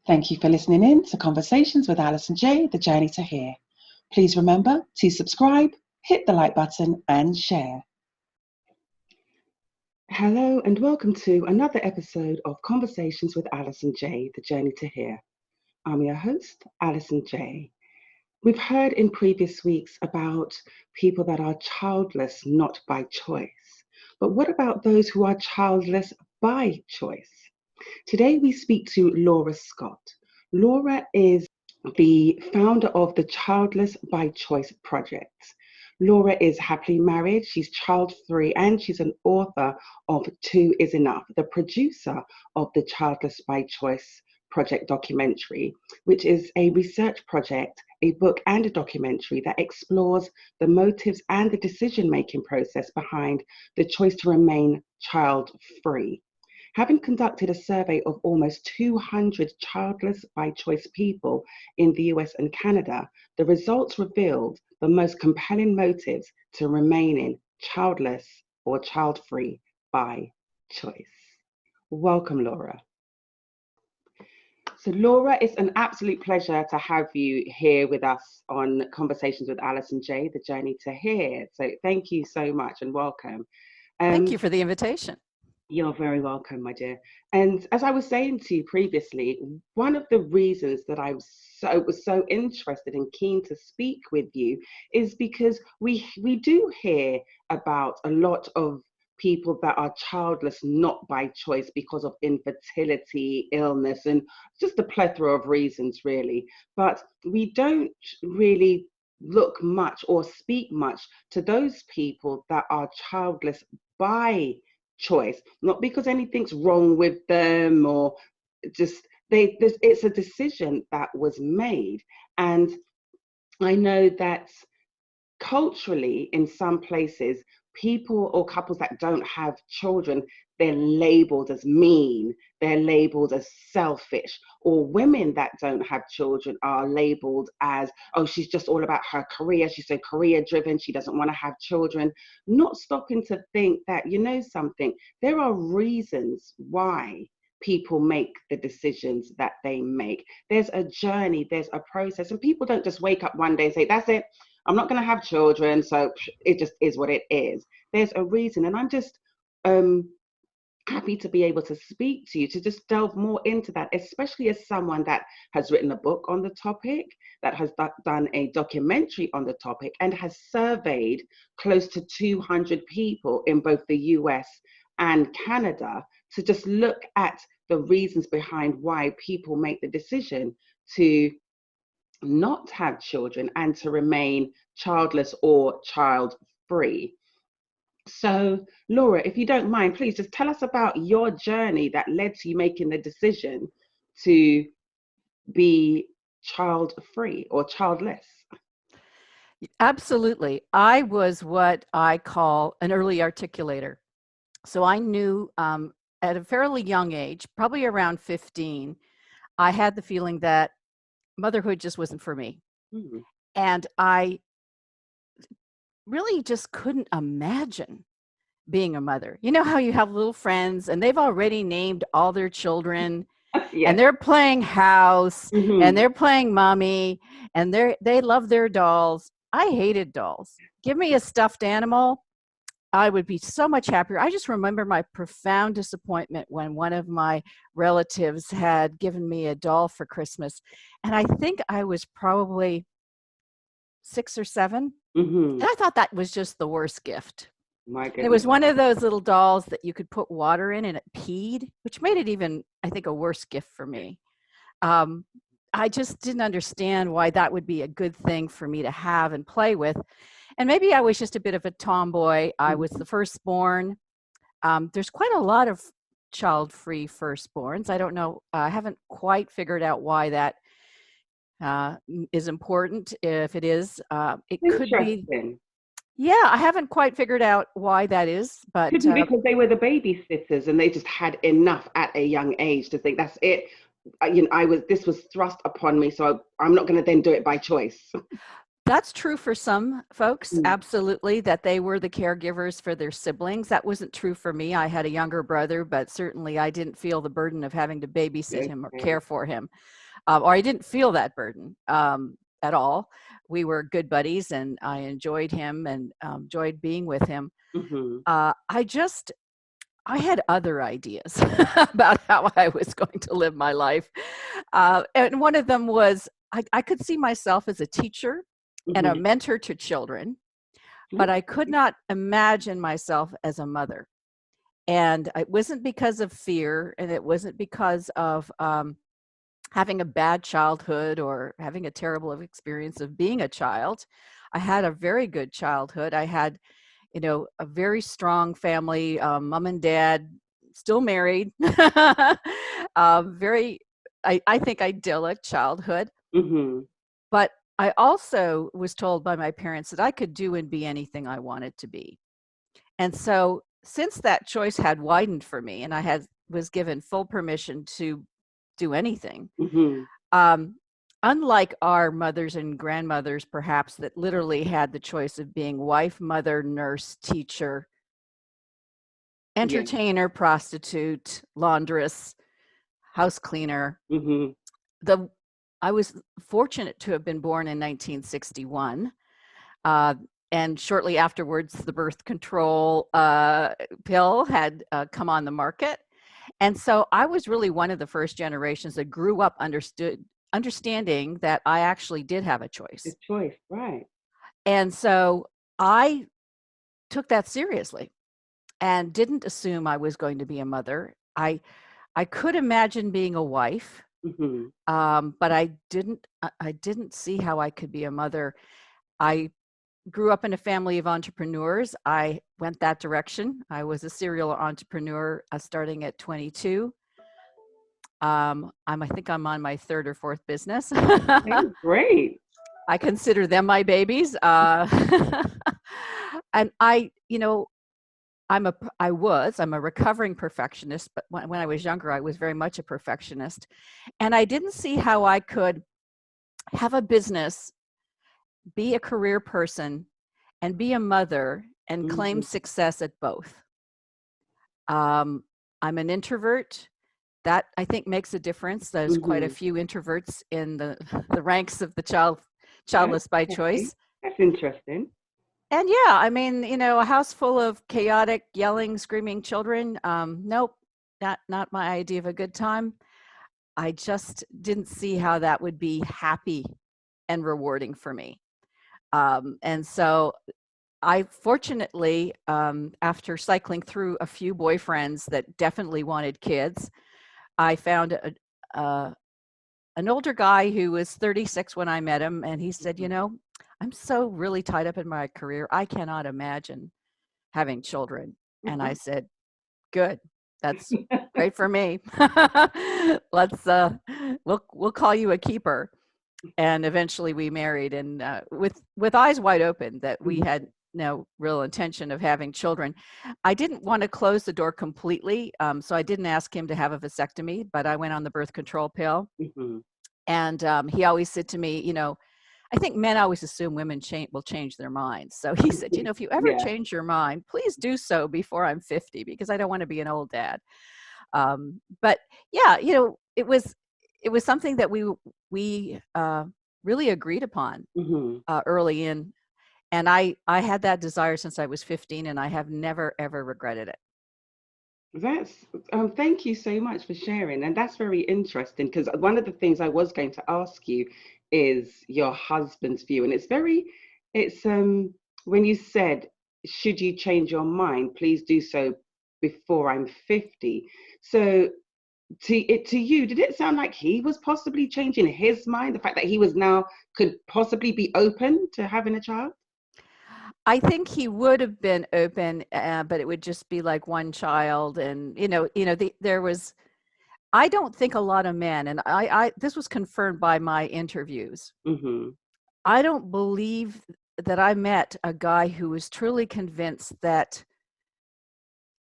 Thank you for listening in to Conversations with Alison Jaye, The Journey to Here. Please remember to subscribe, hit the like button and share. Hello and welcome to another episode of Conversations with Alison Jaye, The Journey to Here. I'm your host, Alison Jaye. We've heard in previous weeks about people that are childless not by choice. But what about those who are childless by choice? Today we speak to Laura Scott. Laura is the founder of the Childless by Choice project. Laura is happily married, she's child-free, and she's an author of Two is Enough, the producer of the Childless by Choice project documentary, which is a research project, a book and a documentary that explores the motives and the decision-making process behind the choice to remain child-free. Having conducted a survey of almost 200 childless by choice people in the US and Canada, the results revealed the most compelling motives to remaining childless or child-free by choice. Welcome, Laura. So Laura, it's an absolute pleasure to have you here with us on Conversations with Alison Jaye, The Journey to Here. So thank you so much and welcome. Thank you for the invitation. You're very welcome, my dear. And as I was saying to you previously, one of the reasons that I was so interested and keen to speak with you is because we do hear about a lot of people that are childless not by choice because of infertility, illness, and just a plethora of reasons, really. But we don't really look much or speak much to those people that are childless by choice, not because anything's wrong with them or just it's a decision that was made. And I know that culturally in some places, people or couples that don't have children, they're labeled as mean, they're labeled as selfish, or women that don't have children are labeled as, oh, she's just all about her career, she's so career driven, she doesn't want to have children. Not stopping to think that, you know something, there are reasons why people make the decisions that they make. There's a journey, there's a process, and people don't just wake up one day and say, that's it, I'm not going to have children, so it just is what it is. There's a reason, and I'm just happy to be able to speak to you, to just delve more into that, especially as someone that has written a book on the topic, that has done a documentary on the topic, and has surveyed close to 200 people in both the US and Canada to just look at the reasons behind why people make the decision to not have children and to remain childless or child-free. So, Laura, if you don't mind, please just tell us about your journey that led to you making the decision to be child-free or childless. Absolutely. I was what I call an early articulator. So I knew at a fairly young age, probably around 15, I had the feeling that motherhood just wasn't for me. Mm-hmm. And I really just couldn't imagine being a mother. You know how you have little friends and they've already named all their children Yes. and they're playing house Mm-hmm. and they're playing mommy and they love their dolls. I hated dolls. Give me a stuffed animal, I would be so much happier. I just remember my profound disappointment when one of my relatives had given me a doll for Christmas. And I think I was probably 6 or 7. Mm-hmm. And I thought that was just the worst gift. My goodness. It was one of those little dolls that you could put water in and it peed, which made it even, I think, a worse gift for me. I just didn't understand why that would be a good thing for me to have and play with. And maybe I was just a bit of a tomboy. I was the firstborn. There's quite a lot of child-free firstborns. I don't know. I haven't quite figured out why that is important. If it is, it could be. Yeah, I haven't quite figured out why that is, but could be because they were the babysitters and they just had enough at a young age to think that's it. You know, this was thrust upon me, so I'm not going to then do it by choice. That's true for some folks, Mm, absolutely, that they were the caregivers for their siblings. That wasn't true for me. I had a younger brother, but certainly I didn't feel the burden of having to babysit him or okay. care for him, or I didn't feel that burden at all. We were good buddies, and I enjoyed him and enjoyed being with him. Hmm. I just I had other ideas about how I was going to live my life. And one of them was I could see myself as a teacher and a Hmm. mentor to children, but I could Okay. not imagine myself as a mother. And it wasn't because of fear, and it wasn't because of having a bad childhood or having a terrible experience of being a child. I had a very good childhood. I had, a very strong family, mom and dad, still married, very, I think, idyllic childhood. Hmm. But I also was told by my parents that I could do and be anything I wanted to be. And so, since that choice had widened for me and I was given full permission to do anything, Hmm. um, unlike our mothers and grandmothers, perhaps, that literally had the choice of being wife, mother, nurse, teacher, Yeah. entertainer, prostitute, laundress, house cleaner. Hmm. The I was fortunate to have been born in 1961, uh, and shortly afterwards, the birth control pill had come on the market, and so I was really one of the first generations that grew up understanding that I actually did have a The choice, choice, right. and so I took that seriously and didn't assume I was going to be a mother. I could imagine being a wife, Hmm. but I didn't see how I could be a mother. I grew up in a family of entrepreneurs. I went that direction. I was a serial entrepreneur starting at 22. I think I'm on my third or fourth business. Okay, great. I consider them my babies. And I'm a recovering perfectionist, but when I was younger, I was very much a perfectionist. And I didn't see how I could have a business, be a career person, and be a mother and claim Hmm. success at both. Um, I'm an introvert. That I think makes a difference. There's quite a Hmm. few introverts in the the ranks of the childless by Okay, choice. that's interesting. And yeah, I mean, a house full of chaotic, yelling, screaming children. Nope, not my idea of a good time. I just didn't see how that would be happy and rewarding for me. And so I fortunately, after cycling through a few boyfriends that definitely wanted kids, I found an older guy who was 36 when I met him, and he said, Mhm. I'm so really tied up in my career. I cannot imagine having children. And I said, good. That's great for me. Let's we'll call you a keeper. And eventually we married, and with eyes wide open that we Mhm. had no real intention of having children. I didn't want to close the door completely, so I didn't ask him to have a vasectomy, but I went on the birth control pill. Mhm. And he always said to me, I think men always assume women will change their minds. So he said, if you ever Yeah. change your mind, please do so before I'm 50, because I don't want to be an old dad. But yeah, it was something that we really agreed upon Mhm. early in, and I had that desire since I was 15, and I have never ever regretted it. That's thank you so much for sharing, and that's very interesting because one of the things I was going to ask you is your husband's view, and it's when you said, should you change your mind, please do so before I'm 50. So to you, did it sound like he was possibly changing his mind, the fact that he was now could possibly be open to having a child? I think he would have been open, but it would just be like one child, and there was. I don't think a lot of men, and this was confirmed by my interviews. Hmm. I don't believe that I met a guy who was truly convinced that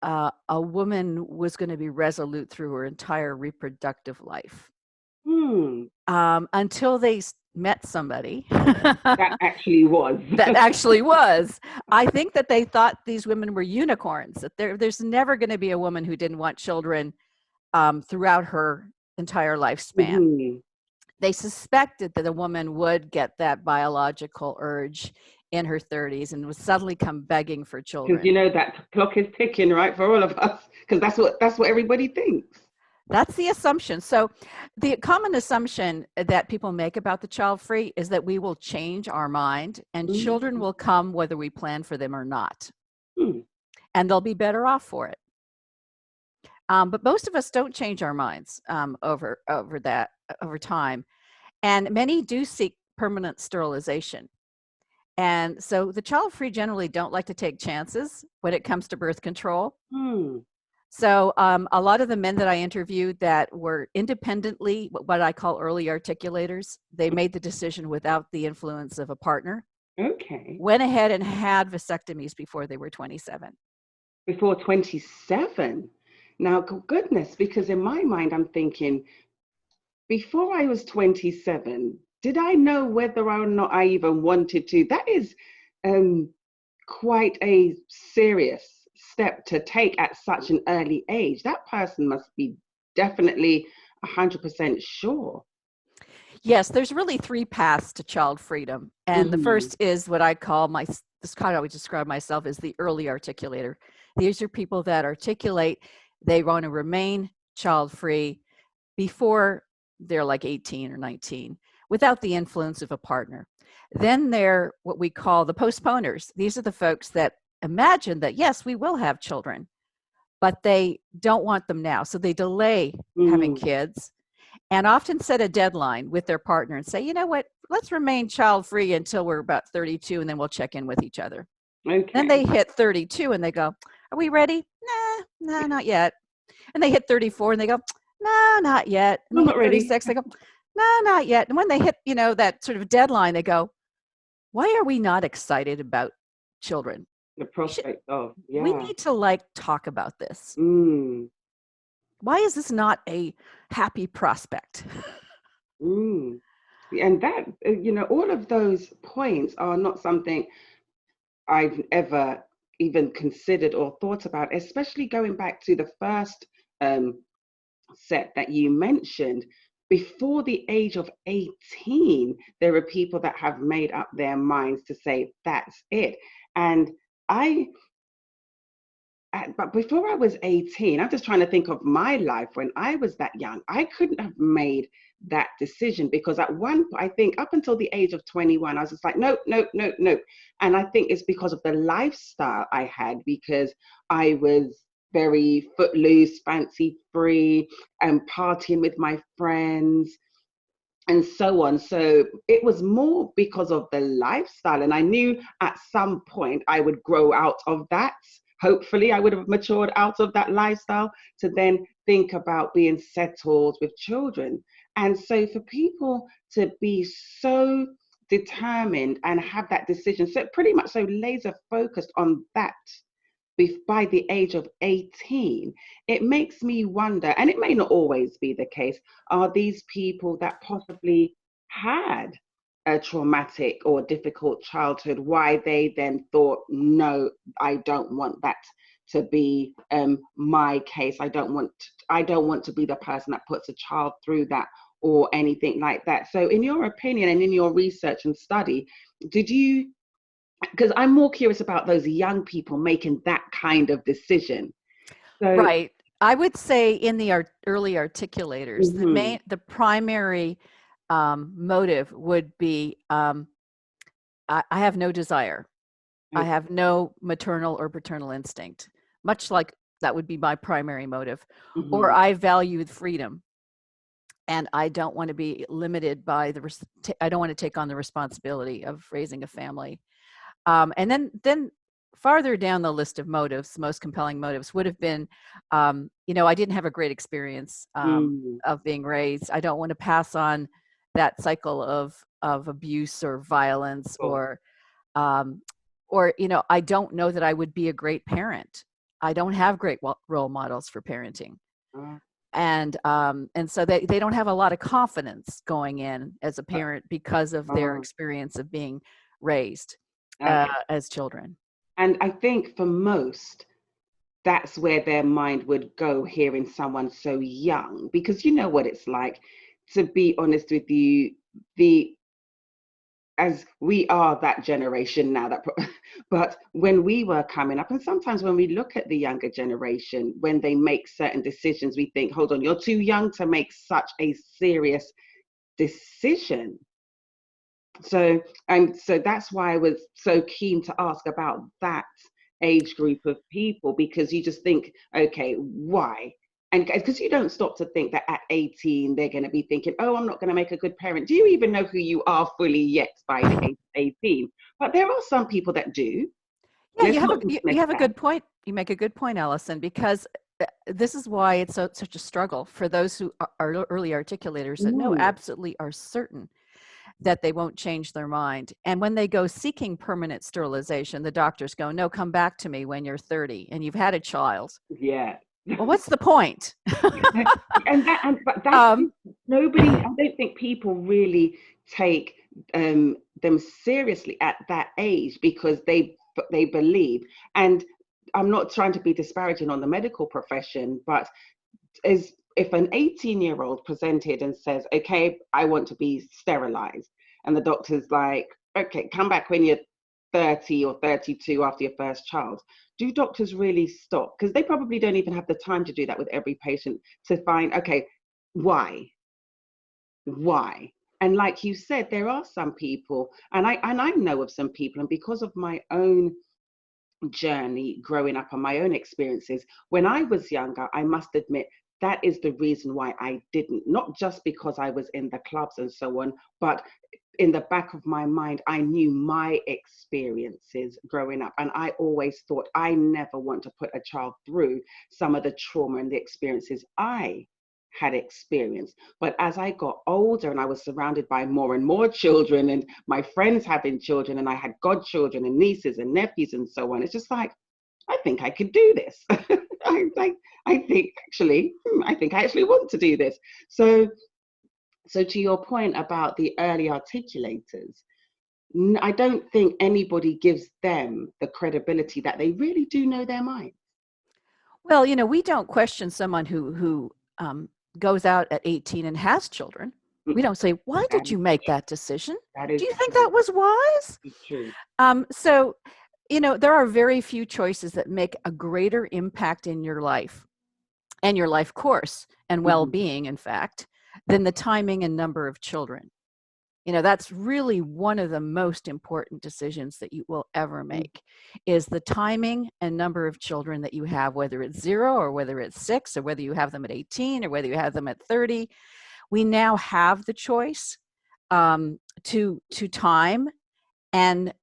a woman was going to be resolute through her entire reproductive life Hmm. until they met somebody That actually was. that actually was. I think that they thought these women were unicorns, that there's never going to be a woman who didn't want children throughout her entire lifespan. Mhm. They suspected that a woman would get that biological urge in her 30s and would suddenly come begging for Because children. that clock is ticking, right, for all of us. Because that's what everybody thinks. That's the assumption. So the common assumption that people make about the child free is that we will change our mind and children Mm. will come whether we plan for them or not, Mm. and they'll be better off for it. But most of us don't change our minds over time, and many do seek permanent sterilization. And so the child free generally don't like to take chances when it comes to birth control. Mm. So a lot of the men that I interviewed that were independently what I call early articulators, they made the decision without the influence of a partner, Okay. went ahead and had vasectomies before they were 27. Before 27. Now, goodness, because in my mind, I'm thinking, before I was 27, did I know whether or not I even wanted to? That is um, quite a serious step to take at such an early age. That person must be definitely 100% sure. Yes, there's really three paths to child freedom. And the Mhm. first is what I call this kind of, I would describe myself as the early articulator. These are people that articulate they want to remain child free before they're like 18 or 19 without the influence of a partner. Then they're what we call the postponers. These are the folks that imagine that, yes, we will have children, but they don't want them now. So they delay having Mm. kids and often set a deadline with their partner and say, you know what, let's remain child free until we're about 32 and then we'll check in with each other. Then Okay. they hit 32 and they go, are we ready? Nah, not yet. And they hit 34 and they go, no, not yet. And I'm they not hit ready. 36, they go, no, not yet. And when they hit, that sort of deadline, they go, why are we not excited about children? The We should, prospect of, we yeah. need to talk about this. Mm. Why is this not a happy prospect? Mm. And that, all of those points are not something I've ever even considered or thought about, especially going back to the first um, set that you mentioned. Before the age of 18, there are people that have made up their minds to say, that's it. And I, but before I was 18, I'm just trying to think of my life when I was that young. I couldn't have made that decision because at one point, I think up until the age of 21, I was just like, nope, nope, nope, nope. And I think it's because of the lifestyle I had, because I was very footloose, fancy free, and partying with my friends and so on. So it was more because of the lifestyle. And I knew at some point I would grow out of that. Hopefully, I would have matured out of that lifestyle to then think about being settled with children. And so for people to be so determined and have that decision, so pretty much so laser focused on that by the age of 18, it makes me wonder, and it may not always be the case, are these people that possibly had a traumatic or difficult childhood, why they then thought, no, I don't want that to be my case. I don't want to be the person that puts a child through that or anything like that. So in your opinion and in your research and study, did you, because I'm more curious about those young people making that kind of decision. So, Right. I would say in the early articulators, mhm, the primary motive would be I have no desire. I okay, have no maternal or paternal instinct, much like that would be my primary motive. Or mhm, I value freedom and I don't want to be limited by I don't want to take on the responsibility of raising a family. And then farther down the list of motives, the most compelling motives would have been, I didn't have a great experience mm, of being raised. I don't want to pass on that cycle of abuse or violence, cool. um, I don't know that I would be a great parent. I don't have great role models for parenting. And so they don't have a lot of confidence going in as a parent because of their experience of being raised as children. And I think for most, that's where their mind would go hearing someone so young, because you know what it's like, to be honest with you, as we are that generation now, but when we were coming up, and sometimes when we look at the younger generation, when they make certain decisions, we think, hold on, you're too young to make such a serious decision. So that's why I was so keen to ask about that age group of people, because you just think, okay, why? And because you don't stop to think that at 18 they're going to be thinking, oh, I'm not going to make a good parent. Do you even know who you are fully yet by the age of 18? But there are some people that do. Yeah, you have a good point. You make a good point, Alison, because this is why it's such a struggle for those who are early articulators that know absolutely are certain that they won't change their mind. And when they go seeking permanent sterilization, the doctors go, no, come back to me when you're 30 and you've had a child. Yeah. Well, what's the point? Nobody, I don't think people really take them seriously at that age, because they believe, and I'm not trying to be disparaging on the medical profession, but if an 18-year-old presented and says, okay, I want to be sterilized, and the doctor's like, okay, come back when you're 30 or 32 after your first child, do doctors really stop? Because they probably don't even have the time to do that with every patient, to find, okay, why? And like you said, there are some people, and I know of some people, and because of my own journey growing up and my own experiences, when I was younger, I must admit, that is the reason why I didn't, not just because I was in the clubs and so on, but in the back of my mind, I knew my experiences growing up. And I always thought, I never want to put a child through some of the trauma and the experiences I had experienced. But as I got older and I was surrounded by more and more children, and my friends having children, and I had godchildren and nieces and nephews and so on, it's just like, I think I could do this. I think I actually want to do this. So to your point about the early articulators, I don't think anybody gives them the credibility that they really do know their mind. Well, we don't question someone who goes out at 18 and has children. We don't say, why did you make that decision? Do you think that was wise? It's true. So, there are very few choices that make a greater impact in your life and your life course and well-being, in fact, than the timing and number of children. That's really one of the most important decisions that you will ever make, is the timing and number of children that you have, whether it's 0 or whether it's 6 or whether you have them at 18 or whether you have them at 30. We now have the choice to time and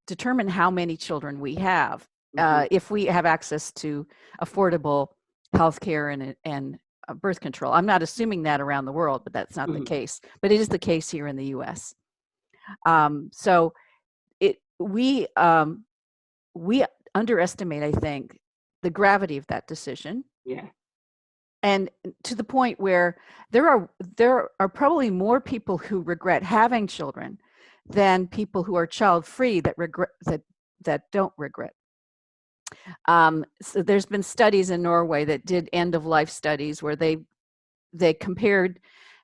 determine how many children we have, if we have access to affordable healthcare and birth control. I'm not assuming that around the world, but that's not the case. But it is the case here in the U.S. So we underestimate, I think, the gravity of that decision. Yeah. And to the point where there are probably more people who regret having children than people who are child-free that don't regret. So there's been studies in Norway that did end-of-life studies where they compared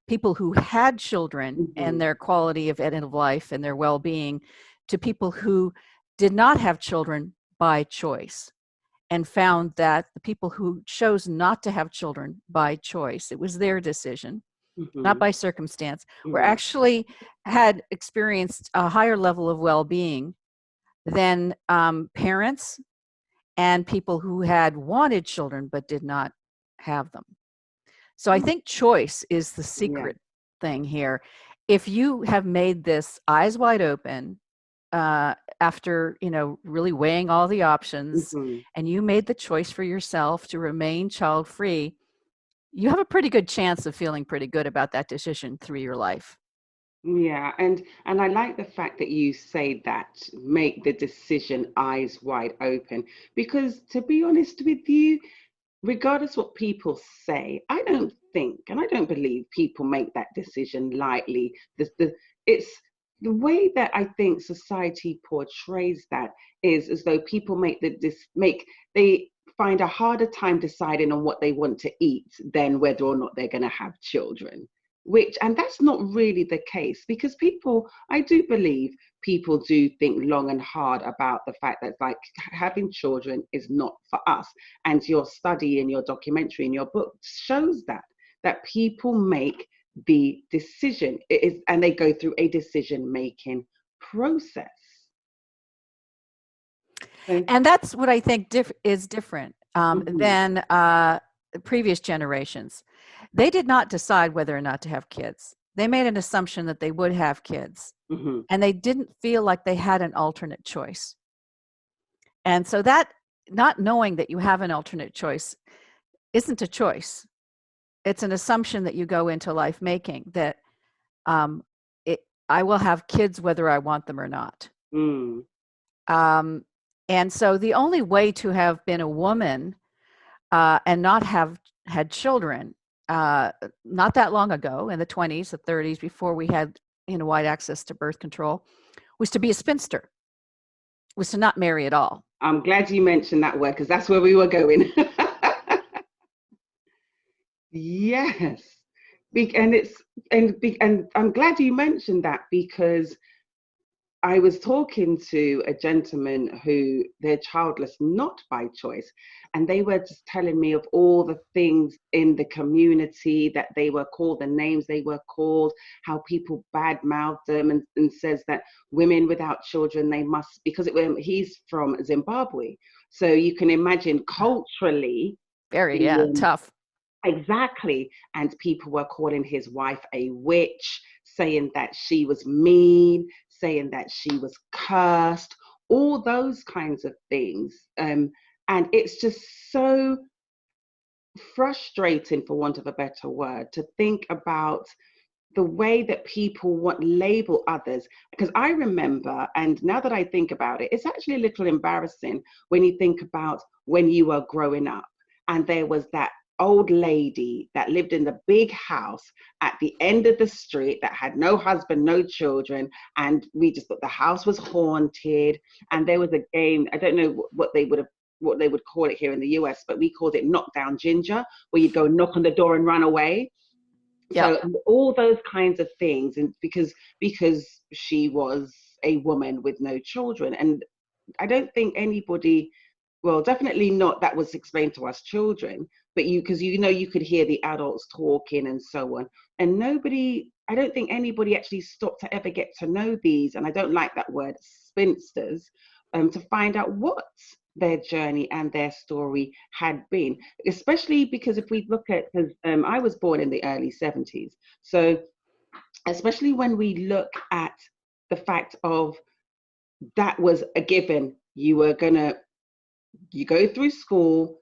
people who had children and their quality of end of life and their well-being to people who did not have children by choice, and found that the people who chose not to have children by choice, it was their decision, not by circumstance, were actually had experienced a higher level of well-being than parents and people who had wanted children but did not have them. So I think choice is the secret thing here. If you have made this eyes wide open after really weighing all the options, and you made the choice for yourself to remain child-free, you have a pretty good chance of feeling pretty good about that decision through your life. Yeah, and I like the fact that you say that, make the decision eyes wide open, because to be honest with you, regardless what people say, I don't think, and I don't believe people make that decision lightly. It's the way that I think society portrays that is as though people they find a harder time deciding on what they want to eat than whether or not they're going to have children. And that's not really the case, because I do believe people do think long and hard about the fact that, like, having children is not for us. And your study and your documentary and your book shows that people make the decision. And they go through a decision making process. And that's what I think is different Mm-hmm. than previous generations. They did not decide whether or not to have kids. They made an assumption that they would have kids, Mm-hmm. and they didn't feel like they had an alternate choice. And so that, not knowing that you have an alternate choice, isn't a choice. It's an assumption that you go into life making, that I will have kids whether I want them or not. Mm. And so the only way to have been a woman and not have had children, not that long ago, in the 20s, the 30s, before we had wide access to birth control, was to be a spinster, was to not marry at all. I'm glad you mentioned that word, because that's where we were going. Yes. And I'm glad you mentioned that, because I was talking to a gentleman who they're childless, not by choice. And they were just telling me of all the things in the community that they were called, the names they were called, how people badmouthed them and says that women without children, they must, because he's from Zimbabwe. So you can imagine culturally. Very, tough. Exactly. And people were calling his wife a witch, saying that she was mean, saying that she was cursed, all those kinds of things. And it's just so frustrating, for want of a better word, to think about the way that people label others. Because I remember, and now that I think about it, it's actually a little embarrassing when you think about when you were growing up and there was that old lady that lived in the big house at the end of the street that had no husband, no children, and we just thought the house was haunted. And there was a game, I don't know what they would call it here in the US, but we called it Knockdown Ginger, where you'd go knock on the door and run away. Yep. So all those kinds of things, and because she was a woman with no children. And I don't think anybody, well, definitely not that was explained to us children, but because you could hear the adults talking and so on. And I don't think anybody actually stopped to ever get to know these, and I don't like that word, spinsters, to find out what their journey and their story had been. Especially because if we look at, because I was born in the early 70s. So especially when we look at the fact of that was a given, you go through school,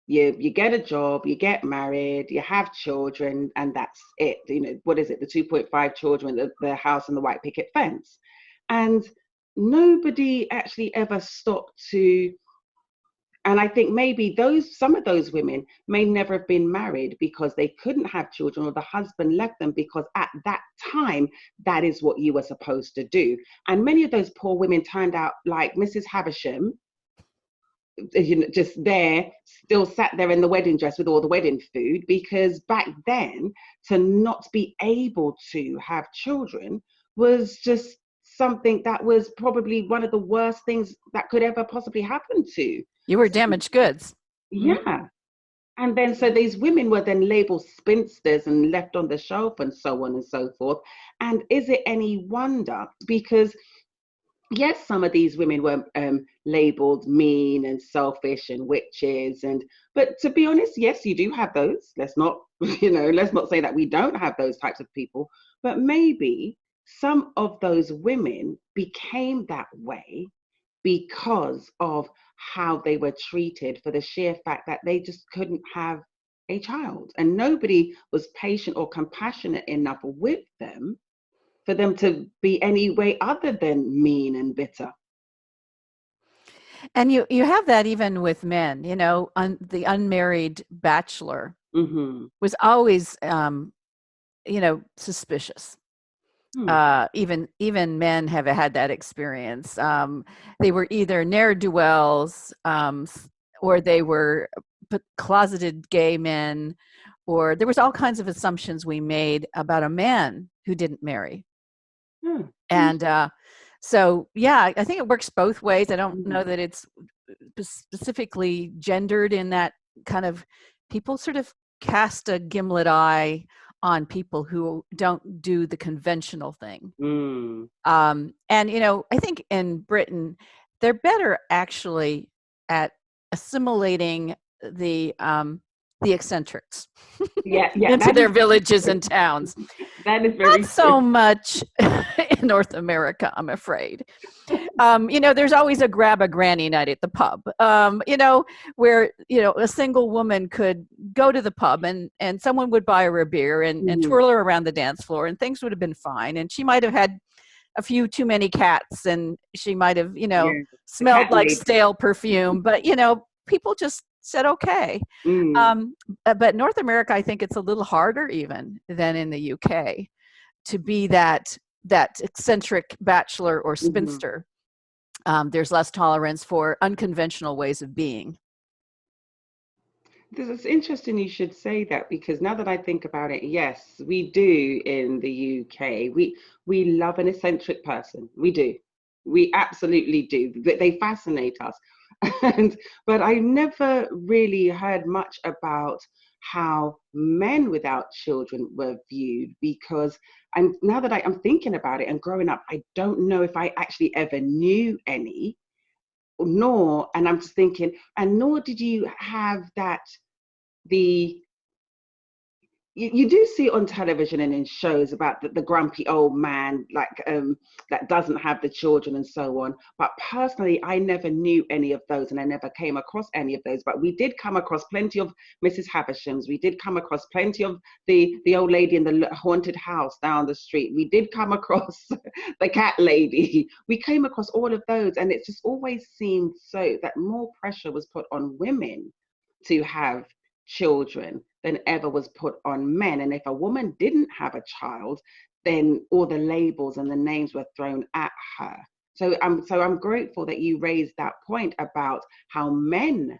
you get a job, you get married, you have children, and that's it. What is it? The 2.5 children, the house and the white picket fence. And nobody actually ever stopped to, and I think maybe some of those women may never have been married because they couldn't have children, or the husband left them, because at that time, that is what you were supposed to do. And many of those poor women turned out like Mrs. Havisham, just there, still sat there in the wedding dress with all the wedding food, because back then, to not be able to have children was just something that was probably one of the worst things that could ever possibly happen to. You were damaged goods. Yeah. And then so these women were then labeled spinsters and left on the shelf and so on and so forth. And is it any wonder? Because yes, some of these women were labeled mean and selfish and witches, but to be honest, yes, you do have those. Let's not say that we don't have those types of people. But maybe some of those women became that way because of how they were treated, for the sheer fact that they just couldn't have a child, and nobody was patient or compassionate enough with them for them to be any way other than mean and bitter. And you have that even with men, the unmarried bachelor Mm-hmm. was always, suspicious. Hmm. Even men have had that experience. They were either ne'er-do-wells, or they were closeted gay men, or there was all kinds of assumptions we made about a man who didn't marry. Hmm. And so, yeah, I think it works both ways. I don't Mm-hmm. know that it's specifically gendered in that kind of, people sort of cast a gimlet eye on people who don't do the conventional thing. Mm. And, I think in Britain, they're better actually at assimilating the eccentrics Yeah, yeah, into that their is villages and towns. that is Not very so much in North America, I'm afraid. There's always a grab a granny night at the pub, where, a single woman could go to the pub and someone would buy her a beer and true. twirl her around the dance floor and things would have been fine. And she might have had a few too many cats and she might have, Yeah, the smelled cat like lady. stale perfume, but, people just said, okay. Mm. Um, but North America, I think it's a little harder even than in the UK to be that eccentric bachelor or Mm-hmm. spinster. There's less tolerance for unconventional ways of being. It's interesting you should say that, because now that I think about it, yes, we do in the UK. We love an eccentric person. We do. We absolutely do. They fascinate us. And but I never really heard much about how men without children were viewed, because and now that I'm thinking about it and growing up, I don't know if I actually ever knew any, nor, and I'm just thinking, and nor did you have that, the you do see it on television and in shows about the grumpy old man, like that doesn't have the children and so on. But personally, I never knew any of those, and I never came across any of those. But we did come across plenty of Mrs. Havishams. We did come across plenty of the old lady in the haunted house down the street. We did come across the cat lady. We came across all of those, and it just always seemed so that more pressure was put on women to have children than ever was put on men. And if a woman didn't have a child, then all the labels and the names were thrown at her. So I'm grateful that you raised that point about how men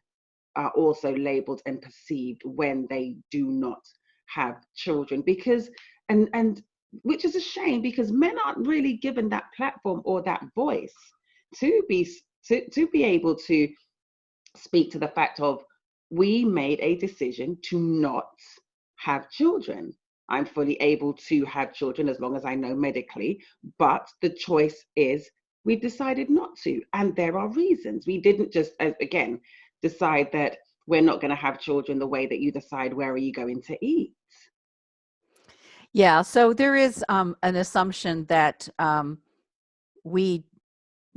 are also labeled and perceived when they do not have children, because and which is a shame, because men aren't really given that platform or that voice to be to be able to speak to the fact of, we made a decision to not have children. I'm fully able to have children as long as I know medically, but the choice is, we decided not to. And there are reasons. We didn't just, again, decide that we're not going to have children the way that you decide where are you going to eat. Yeah, so there is an assumption that we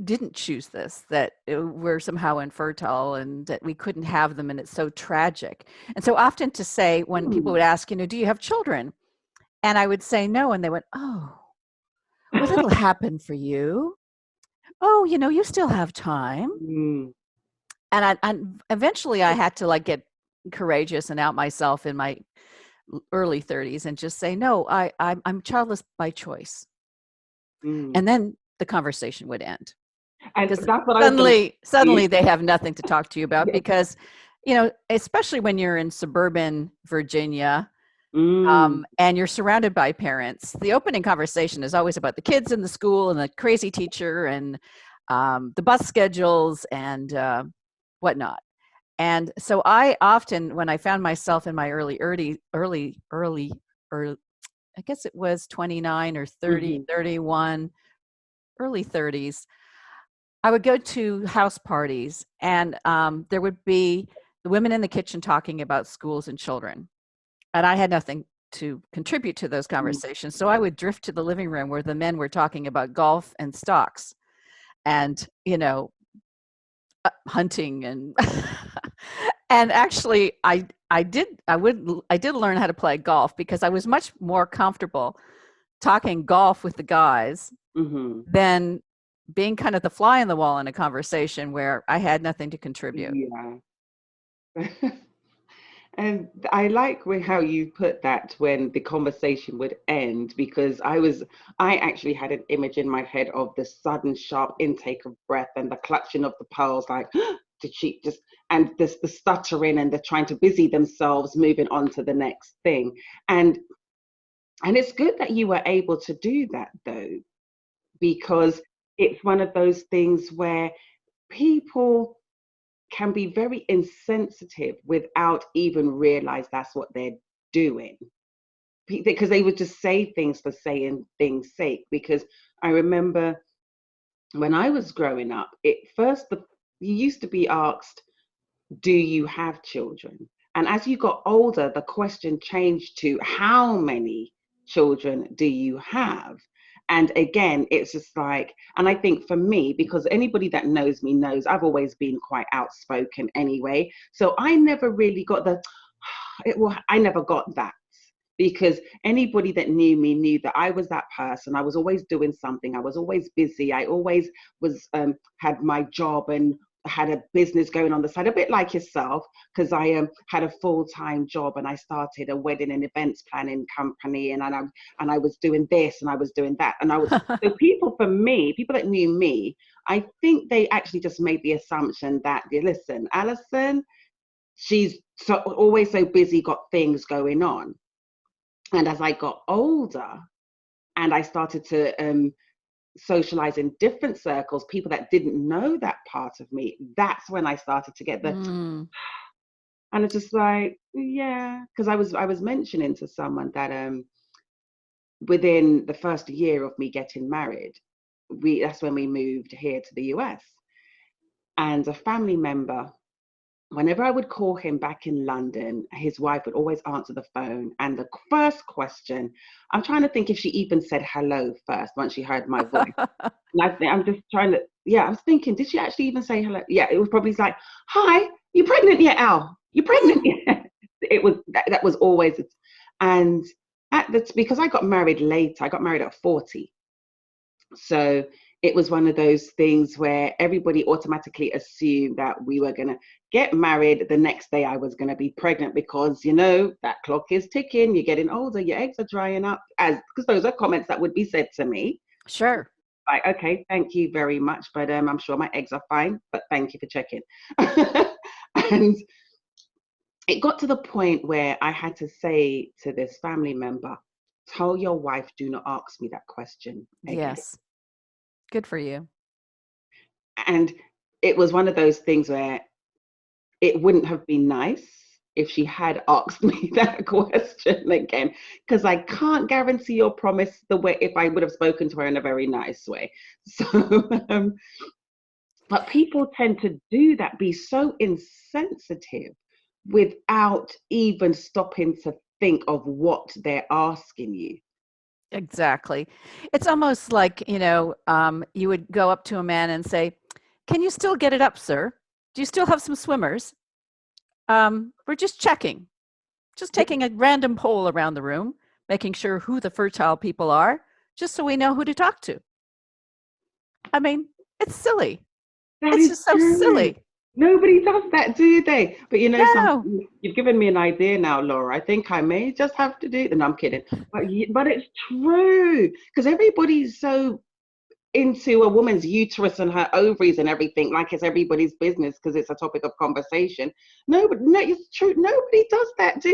didn't choose this, that we're somehow infertile and that we couldn't have them, and it's so tragic. And so often to say, when people Hmm. would ask, do you have children? And I would say no, and they went, oh, well, it'll happen for you. Oh, you still have time. Mm. And eventually I had to get courageous and out myself in my early 30s and just say, no, I'm childless by choice. Mm. And then the conversation would end. And Because that's what I was going to suddenly say. they have nothing to talk to you about, Yeah. because, especially when you're in suburban Virginia, Mm. and you're surrounded by parents, the opening conversation is always about the kids in the school and the crazy teacher and the bus schedules and whatnot. And so I often, when I found myself in my early, I guess it was 29 or 30, Mm-hmm. 31, early 30s, I would go to house parties, and there would be the women in the kitchen talking about schools and children. And I had nothing to contribute to those Mm. conversations. So I would drift to the living room where the men were talking about golf and stocks and, hunting and and actually I did learn how to play golf, because I was much more comfortable talking golf with the guys Mm-hmm. than being kind of the fly on the wall in a conversation where I had nothing to contribute. Yeah. And I like how you put that when the conversation would end, because I actually had an image in my head of the sudden sharp intake of breath and the clutching of the pearls, like, did she just, and this, the stuttering and the trying to busy themselves, moving on to the next thing. And it's good that you were able to do that though, because it's one of those things where people can be very insensitive without even realize that's what they're doing, because they would just say things for saying things sake. Because I remember when I was growing up, you used to be asked, do you have children? And as you got older, the question changed to, how many children do you have? And again, it's just like, and I think for me, because anybody that knows me knows I've always been quite outspoken anyway. So I never really got I never got that, because anybody that knew me knew that I was that person. I was always doing something. I was always busy. I always was, had my job and had a business going on the side, a bit like yourself, because I had a full-time job and I started a wedding and events planning company, and I was doing this and I was doing that, and so people that knew me, I think they actually just made the assumption that, listen, Alison, she's always so busy, got things going on. And as I got older and I started to socialize in different circles, people that didn't know that part of me, that's when I started to get and it's just like, yeah, because I was mentioning to someone that within the first year of me getting married, that's when we moved here to the US. And a family member, whenever I would call him back in London, his wife would always answer the phone. And the first question, I'm trying to think if she even said hello first once she heard my voice. And I'm just trying to, I was thinking, did she actually even say hello? Yeah, it was probably like, hi, you pregnant yet, Al? You pregnant yet? It was, that was always, and because I got married later, I got married at 40. So it was one of those things where everybody automatically assumed that we were going to get married the next day I was going to be pregnant, because, that clock is ticking, you're getting older, your eggs are drying up, because those are comments that would be said to me. Sure. Like, okay, thank you very much, but I'm sure my eggs are fine, but thank you for checking. And it got to the point where I had to say to this family member, tell your wife, do not ask me that question again. Yes. Good for you. And it was one of those things where it wouldn't have been nice if she had asked me that question again, because I can't guarantee your promise the way if I would have spoken to her in a very nice way. So, but people tend to do that, be so insensitive without even stopping to think of what they're asking you. Exactly. It's almost like, you would go up to a man and say, can you still get it up, sir? Do you still have some swimmers? We're just checking, just taking a random poll around the room, making sure who the fertile people are, just so we know who to talk to. I mean, it's silly. It's just so silly. Nobody does that, do they? But No. You've given me an idea now, Laura. I think I may just have to do it. No, I'm kidding. But it's true, because everybody's so into a woman's uterus and her ovaries and everything, like it's everybody's business because it's a topic of conversation. No, it's true. Nobody does that,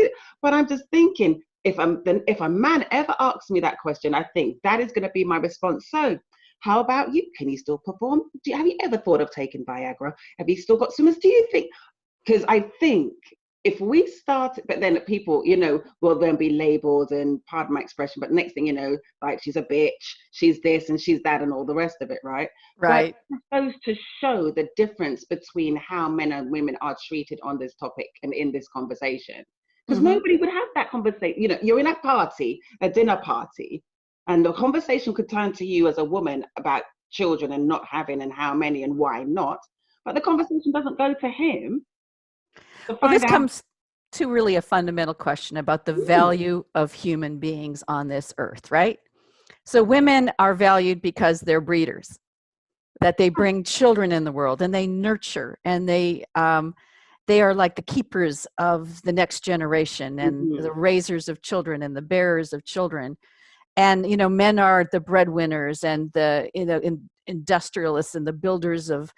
but I'm just thinking, if a man ever asks me that question, I think that is going to be my response. So, how about you? Can you still perform? Have you ever thought of taking Viagra? Have you still got swimmers? Do you think? Because I think if we start, but then people, will then be labeled, and pardon my expression, but next thing you know, like, she's a bitch, she's this and she's that and all the rest of it, right? Right. But it's supposed to show the difference between how men and women are treated on this topic and in this conversation. Because nobody would have that conversation. You're in a dinner party, and the conversation could turn to you as a woman about children and not having and how many and why not. But the conversation doesn't go to him. Well, this comes to really a fundamental question about the value of human beings on this earth, right? So women are valued because they're breeders. that they bring children in the world, and they nurture, and they are like the keepers of the next generation, and Mm-hmm. the raisers of children, and the bearers of children. And men are the breadwinners, and the industrialists, and the builders of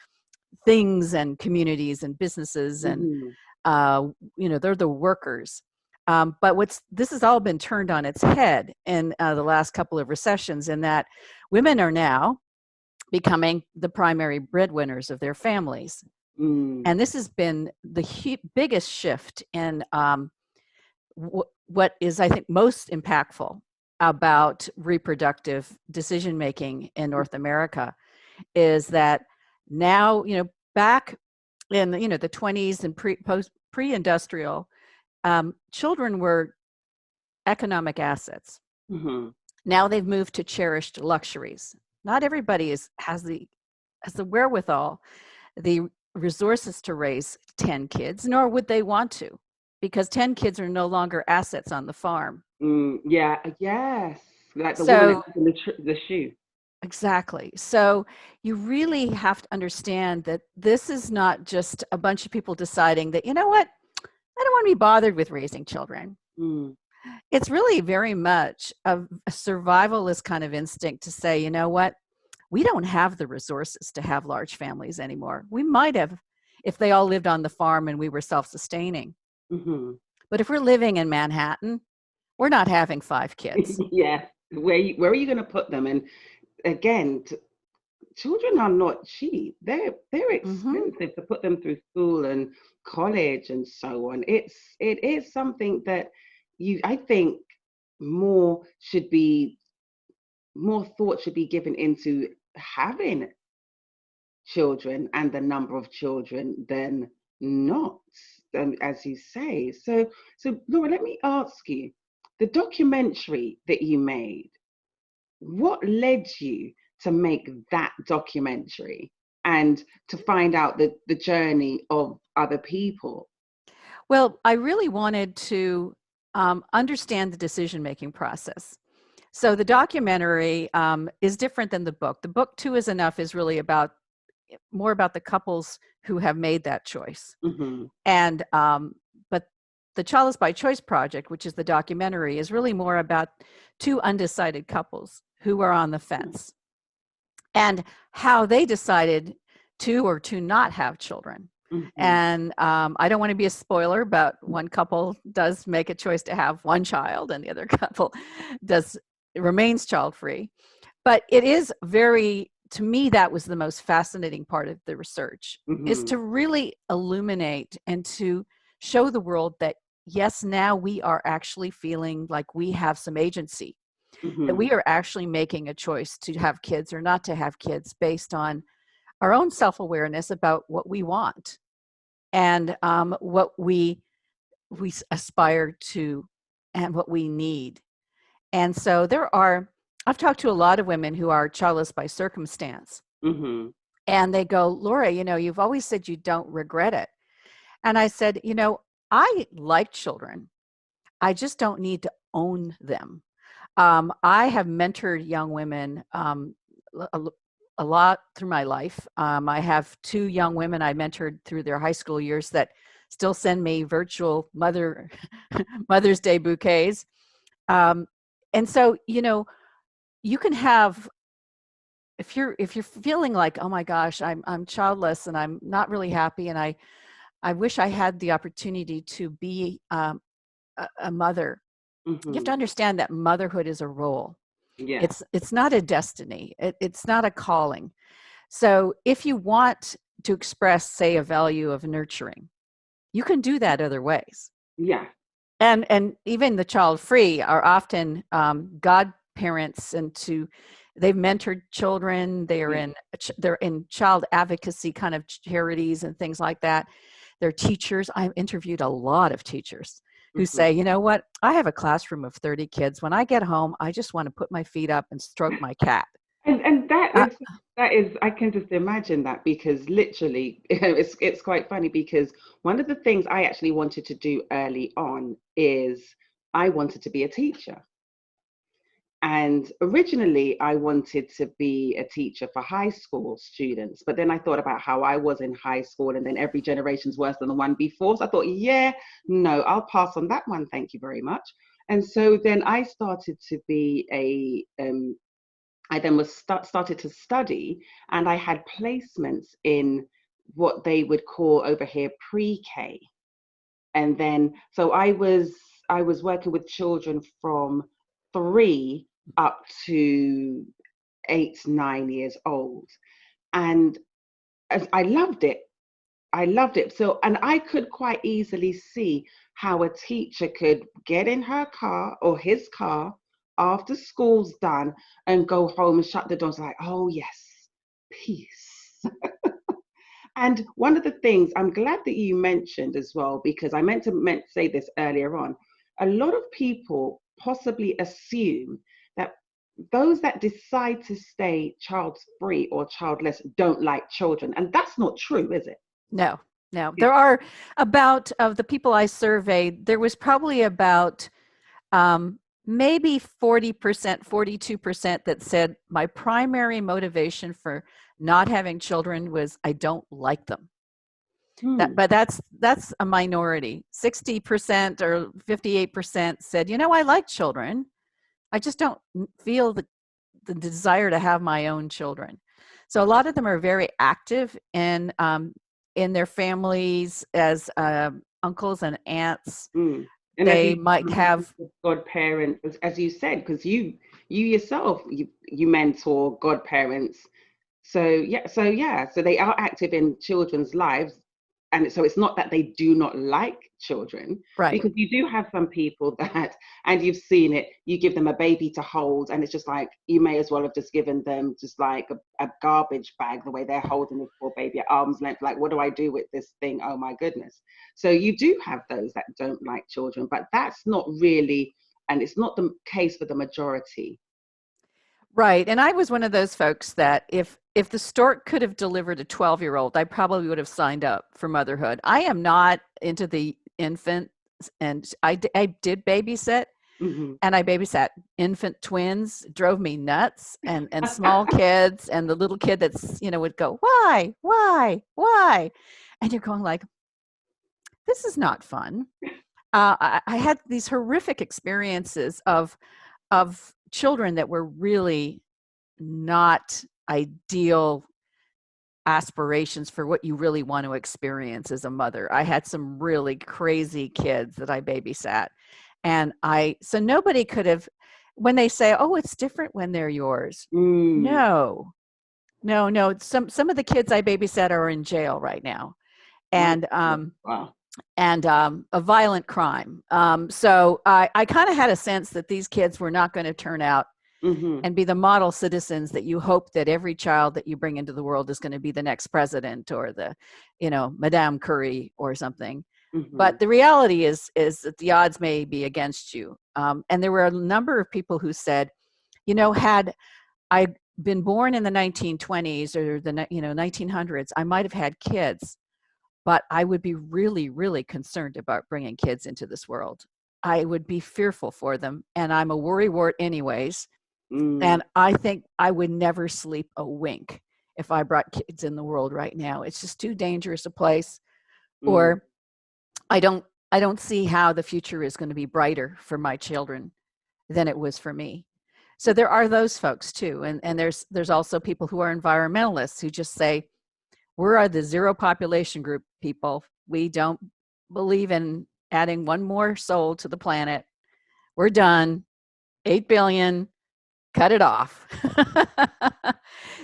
things and communities and businesses, and Mm-hmm. they're the workers. But this has all been turned on its head in the last couple of recessions, in that women are now becoming the primary breadwinners of their families. Mm. And this has been the biggest shift in what is, I think, most impactful about reproductive decision making in North America, is that now, back in the 20s and pre-industrial, children were economic assets. Mm-hmm. Now they've moved to cherished luxuries. Not everybody has the wherewithal, the resources to raise 10 kids, nor would they want to, because 10 kids are no longer assets on the farm. Yeah, yes, like the woman that So was in the shoe. exactly. So you really have to understand that this is not just a bunch of people deciding that, you know what, I don't want to be bothered with raising children. Mm. It's really very much a survivalist kind of instinct to say, you know what, we don't have the resources to have large families anymore. We might have if they all lived on the farm and we were self-sustaining. Mm-hmm. But if we're living in Manhattan, we're not having 5 kids. Yeah, where are you going to put them? And again, children are not cheap. They're Mm-hmm. expensive to put them through school and college and so on. It is something that I think more should be more thought should be given into having children and the number of children than not, as you say. So Laura, let me ask you, the documentary that you made, what led you to make that documentary and to find out the journey of other people? Well, I really wanted to understand the decision-making process. So the documentary is different than the book. The book, Two is Enough, is really more about the couples who have made that choice. Mm-hmm. And but the Childless by Choice project, which is the documentary, is really more about two undecided couples who are on the fence, and how they decided to or to not have children. Mm-hmm. And I don't want to be a spoiler, but one couple does make a choice to have one child, and the other couple remains child-free. But it is to me, that was the most fascinating part of the research, is Mm-hmm. to really illuminate and to show the world that, yes, now we are actually feeling like we have some agency, that Mm-hmm. we are actually making a choice to have kids or not to have kids based on our own self-awareness about what we want, and what we aspire to, and what we need. And so I've talked to a lot of women who are childless by circumstance, Mm-hmm. and they go, Laura, you've always said you don't regret it. And I said, I like children. I just don't need to own them. I have mentored young women a, a lot through my life. I have 2 young women I mentored through their high school years that still send me virtual Mother's Day bouquets. And so, you can have, if you're feeling like, oh my gosh, I'm childless and I'm not really happy, and I wish I had the opportunity to be a mother. You have Mm-hmm. to understand that motherhood is a role. Yeah. It's not a destiny. It's not a calling. So if you want to express, say, a value of nurturing, you can do that other ways. Yeah. And even the child free are often godparents, and they've mentored children. Yeah. They're in child advocacy kind of charities and things like that. They're teachers. I've interviewed a lot of teachers who Mm-hmm. say, you know what, I have a classroom of 30 kids. When I get home, I just want to put my feet up and stroke my cat. And Uh, that is, I can just imagine that, because literally it's quite funny, because one of the things I actually wanted to do early on is I wanted to be a teacher. And originally, I wanted to be a teacher for high school students. But then I thought about how I was in high school, and then every generation's worse than the one before. So I thought, yeah, no, I'll pass on that one. Thank you very much. And so then I started to be I then started to study, and I had placements in what they would call over here pre-K. And then so I was working with children from 3 up to 8, 9 years old. And I loved it. I loved it. So, and I could quite easily see how a teacher could get in her car or his car after school's done and go home and shut the doors like, oh yes, peace. And one of the things I'm glad that you mentioned as well, because I meant to say this earlier on, a lot of people possibly assume that those that decide to stay child free or childless don't like children. And that's not true, is it? No, no. There are about, of the people I surveyed, there was probably about maybe 40%, 42% that said my primary motivation for not having children was I don't like them. But that's a minority. 60% or 58% said, I like children. I just don't feel the desire to have my own children. So a lot of them are very active in their families as uncles and aunts. And as They you might have godparents, as you said, because you yourself you mentor godparents. So they are active in children's lives, and so it's not that they do not like children, right. because you do have some people that, and you've seen it, you give them a baby to hold, and it's just like you may as well have just given them just like a garbage bag, the way they're holding this poor baby at arm's length, like, what do I do with this thing? Oh my goodness. So you do have those that don't like children, but that's not really, and it's not the case for the majority. Right. And I was one of those folks that if the stork could have delivered a 12-year-old, I probably would have signed up for motherhood. I am not into the infant, and I did babysit, and I babysat infant twins. It drove me nuts, and small kids, and the little kid that's, would go, why? And you're going like, this is not fun. I had these horrific experiences of children that were really not ideal aspirations for what you really want to experience as a mother. I had some really crazy kids that I babysat. And so nobody could have, when they say, oh, it's different when they're yours. No. Some of the kids I babysat are in jail right now. And Wow. And a violent crime. So I kind of had a sense that these kids were not going to turn out and be the model citizens that you hope that every child that you bring into the world is going to be the next president or the, Madame Curie or something. But the reality is that the odds may be against you. And there were a number of people who said, had I been born in the 1920s or the 1900s, I might have had kids. But I would be really, really concerned about bringing kids into this world. I would be fearful for them. And I'm a worrywart anyways. And I think I would never sleep a wink if I brought kids in the world right now. It's just too dangerous a place. Or I don't see how the future is going to be brighter for my children than it was for me. So there are those folks too. And there's also people who are environmentalists who just say, we're the zero population group people. We don't believe in adding one more soul to the planet. We're done. 8 billion, cut it off.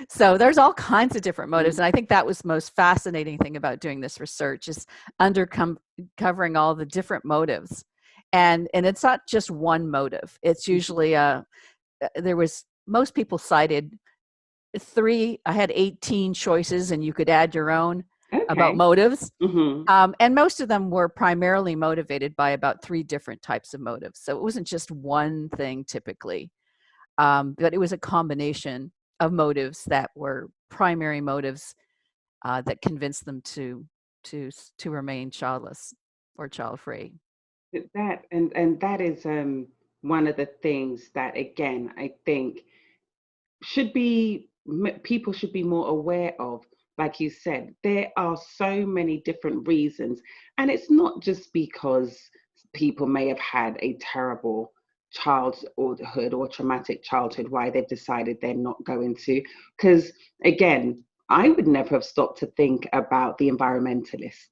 So there's all kinds of different motives. And I think that was the most fascinating thing about doing this research is covering all the different motives. And it's not just one motive. It's usually most people cited I had 18 choices, and you could add your own about motives. And most of them were primarily motivated by about 3 different types of motives. So it wasn't just one thing typically, but it was a combination of motives that were primary motives that convinced them to remain childless or child free. That is one of the things that, again, I think should be people should be more aware of. Like you said, there are so many different reasons, and it's not just because people may have had a terrible childhood or traumatic childhood why they've decided they're not going to. Because again, I would never have stopped to think about the environmentalists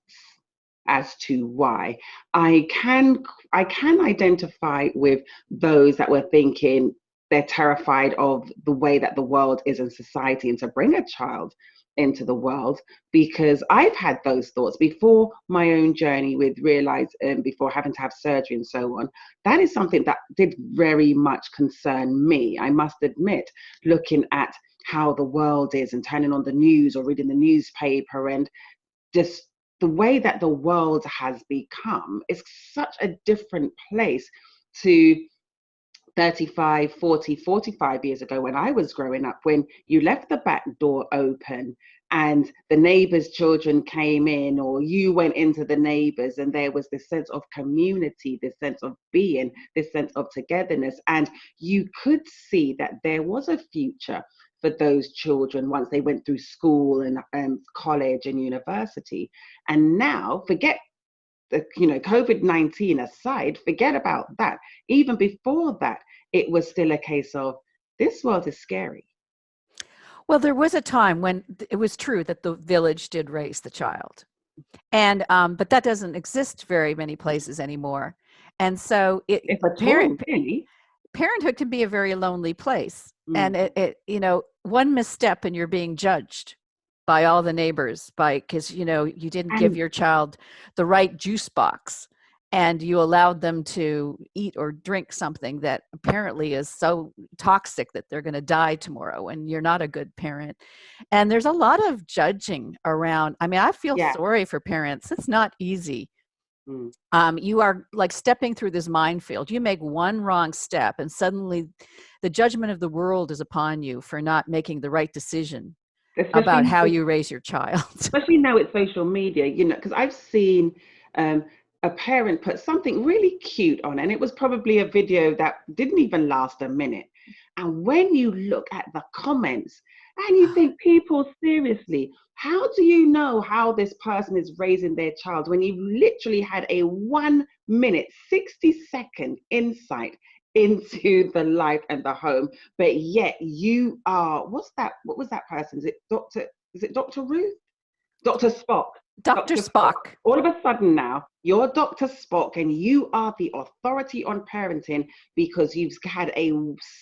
as to why. I can identify with those that were thinking they're terrified of the way that the world is in society and to bring a child into the world, because I've had those thoughts before my own journey with before having to have surgery and so on. That is something that did very much concern me, I must admit, looking at how the world is and turning on the news or reading the newspaper, and just the way that the world has become is such a different place to 35, 40, 45 years ago when I was growing up, when you left the back door open and the neighbors' children came in, or you went into the neighbors, and there was this sense of community, this sense of being, this sense of togetherness. And you could see that there was a future for those children once they went through school and college and university. And now, forget the, COVID-19 aside, forget about that. Even before that, it was still a case of this world is scary. Well, there was a time when it was true that the village did raise the child, and but that doesn't exist very many places anymore. And so, If at all, really. parenthood can be a very lonely place, and Mm. one misstep and you're being judged by all the neighbors, because you didn't give And your child the right juice box, and you allowed them to eat or drink something that apparently is so toxic that they're going to die tomorrow, and you're not a good parent. And there's a lot of judging around. I mean, I feel yeah. sorry for parents. It's not easy. Mm. You are like stepping through this minefield. You make one wrong step, and suddenly the judgment of the world is upon you for not making the right decision about Especially how you raise your child. especially now with social media, because I've seen um, a parent put something really cute on, and it was probably a video that didn't even last a minute. And when you look at the comments and you think, people, seriously, how do you know how this person is raising their child when you've literally had a 1 minute, 60-second insight into the life and the home, but yet you are, what's that? What was that person? Is it Dr. Ruth? Dr. Spock. Dr. Dr. Spock. Spock. All of a sudden now, you're Dr. Spock and you are the authority on parenting because you've had a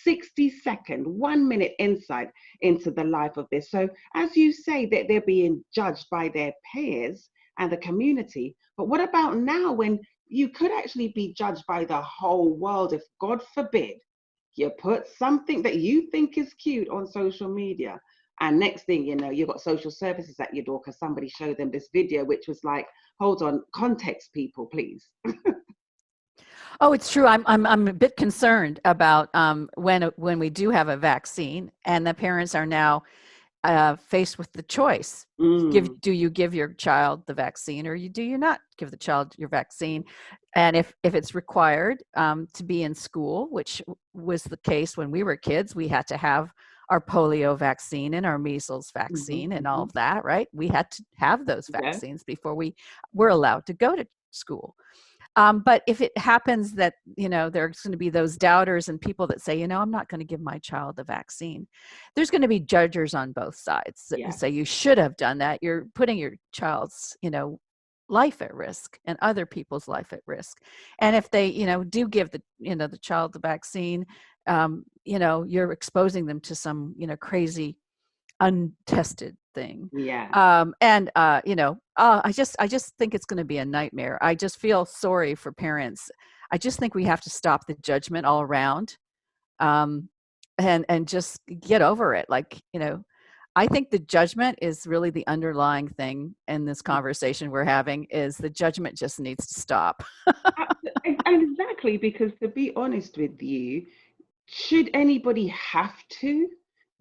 60-second, 1 minute insight into the life of this. So, as you say, that they're being judged by their peers and the community. But what about now when you could actually be judged by the whole world if, God forbid, you put something that you think is cute on social media, and next thing you know, you've got social services at your door because somebody showed them this video, which was like, hold on, context, people, please. Oh, it's true. I'm a bit concerned about when we do have a vaccine, and the parents are now faced with the choice. Mm. Do you give your child the vaccine, or do you not give the child your vaccine? And if it's required to be in school, which was the case when we were kids, we had to have our polio vaccine and our measles Mm-hmm, vaccine and all mm-hmm. of that, right? We had to have those Yeah. vaccines before we were allowed to go to school. But if it happens that, there's going to be those doubters and people that say, I'm not going to give my child the vaccine, there's going to be judges on both sides that Yeah. say you should have done that. You're putting your child's, life at risk and other people's life at risk. And if they, do give the child the vaccine, you're exposing them to some, crazy untested thing. Yeah. I just think it's going to be a nightmare. I just feel sorry for parents. I just think we have to stop the judgment all around, and just get over it. Like, I think the judgment is really the underlying thing in this conversation we're having. Is the judgment just needs to stop. Exactly, because to be honest with you, should anybody have to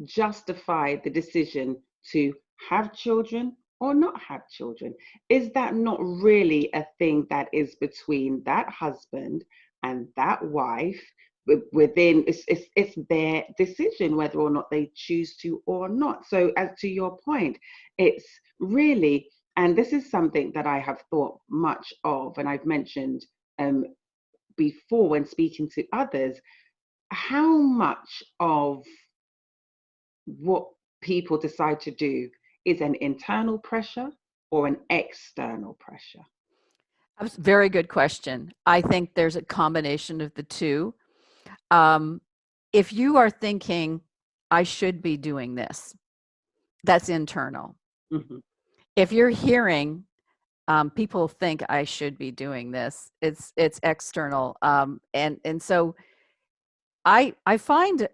justify the decision to have children or not have children? Is that not really a thing that is between that husband and that wife? within, it's their decision whether or not they choose to or not. So as to your point, it's really, and this is something that I have thought much of, and I've mentioned before when speaking to others, how much of what people decide to do is an internal pressure or an external pressure. That's a very good question. I think there's a combination of the two. If you are thinking, I should be doing this, that's internal. Mm-hmm. If you're hearing, people think I should be doing this, it's external. And so I find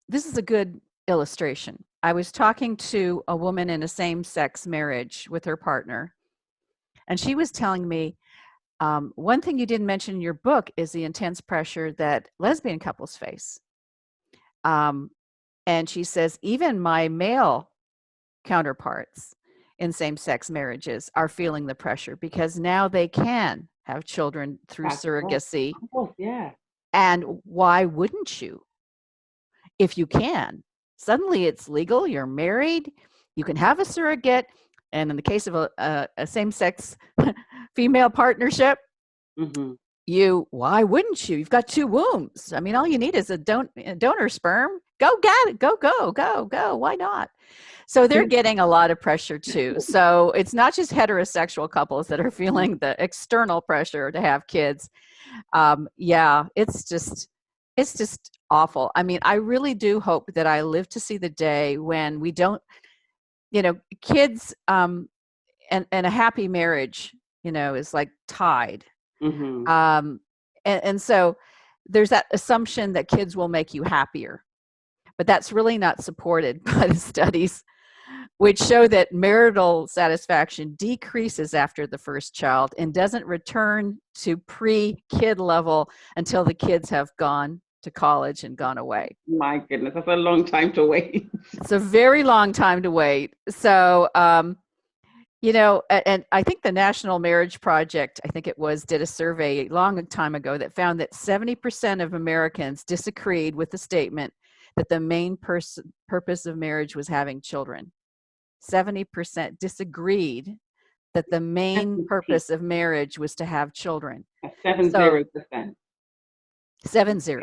this is a good illustration. I was talking to a woman in a same-sex marriage with her partner, and she was telling me, one thing you didn't mention in your book is the intense pressure that lesbian couples face. And she says, even my male counterparts in same-sex marriages are feeling the pressure because now they can have children through surrogacy. Oh, yeah. And why wouldn't you? If you can, suddenly it's legal, you're married, you can have a surrogate. And in the case of a same-sex female partnership, mm-hmm. Why wouldn't you? You've got two wombs. I mean, all you need is a donor sperm. Go get it. Go. Why not? So they're getting a lot of pressure too. So it's not just heterosexual couples that are feeling the external pressure to have kids. Yeah, it's just awful. I mean, I really do hope that I live to see the day when we don't, kids, and a happy marriage, is like tied. Mm-hmm. And so there's that assumption that kids will make you happier, but that's really not supported by the studies, which show that marital satisfaction decreases after the first child and doesn't return to pre-kid level until the kids have gone to college and gone away. My goodness, that's a long time to wait. It's a very long time to wait. So, and I think the National Marriage Project, I think it was, did a survey a long time ago that found that 70% of Americans disagreed with the statement that the main purpose of marriage was having children. 70% disagreed that the main purpose of marriage was to have children. 70%. 70.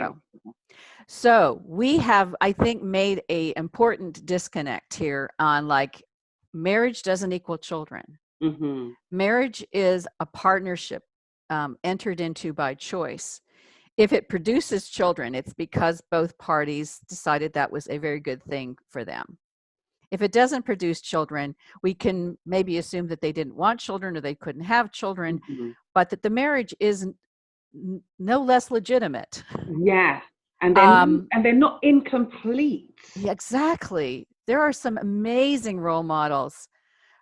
So we have, I think, made a important disconnect here on marriage doesn't equal children. Mm-hmm. Marriage is a partnership entered into by choice. If it produces children, it's because both parties decided that was a very good thing for them. If it doesn't produce children, we can maybe assume that they didn't want children or they couldn't have children, mm-hmm. but that the marriage is no less legitimate. Yeah. And they're not incomplete. Exactly. There are some amazing role models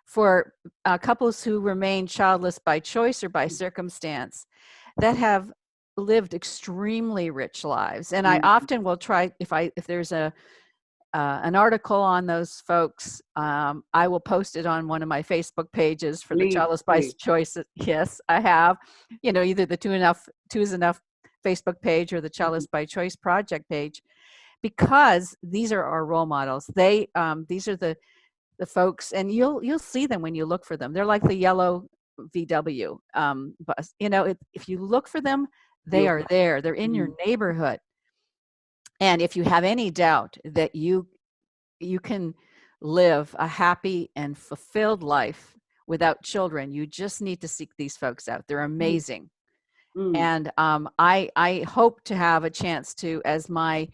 for couples who remain childless by choice or by circumstance that have lived extremely rich lives. And I often will try, if there's an article on those folks, I will post it on one of my Facebook pages for the Childless by Choice. Yes, I have, either the Two is Enough Facebook page or the Childless by Choice project page, because these are our role models. These are the folks, and you'll see them when you look for them. They're like the yellow VW bus. If you look for them, they are there. They're in your neighborhood. And if you have any doubt that you can live a happy and fulfilled life without children, you just need to seek these folks out. They're amazing. And I hope to have a chance to, as my